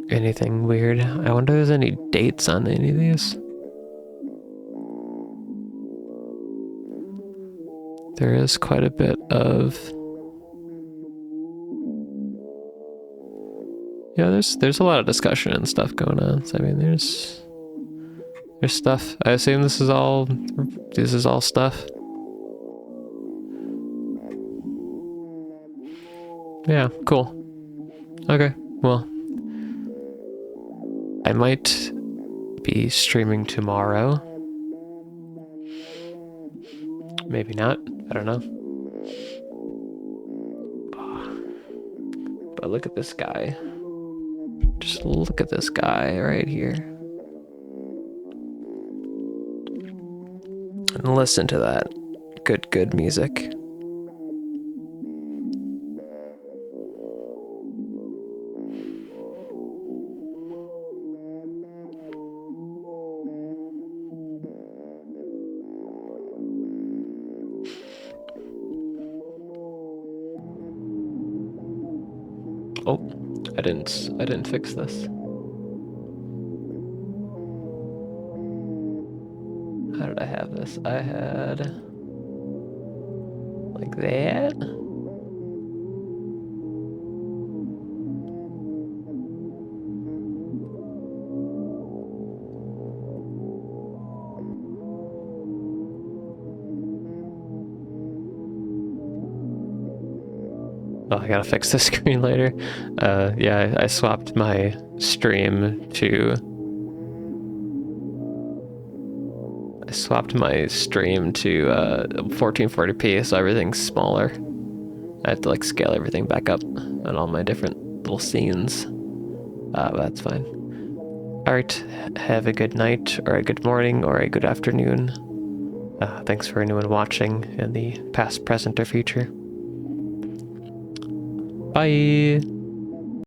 anything weird. I wonder if there's any dates on any of these. There is quite a bit of... Yeah, there's a lot of discussion and stuff going on. So, I mean, there's stuff. I assume this is all stuff. Yeah, cool. Okay, well, I might be streaming tomorrow. Maybe not. I don't know. But look at this guy. Just look at this guy right here. And listen to that good music. Oh, I didn't fix this. How did I have this? I had like that. Oh, I gotta fix the screen later. Yeah, I swapped my stream to 1440p, so everything's smaller. I have to like scale everything back up on all my different little scenes. But that's fine. Alright, have a good night, or a good morning, or a good afternoon. Thanks for anyone watching in the past, present, or future. Bye!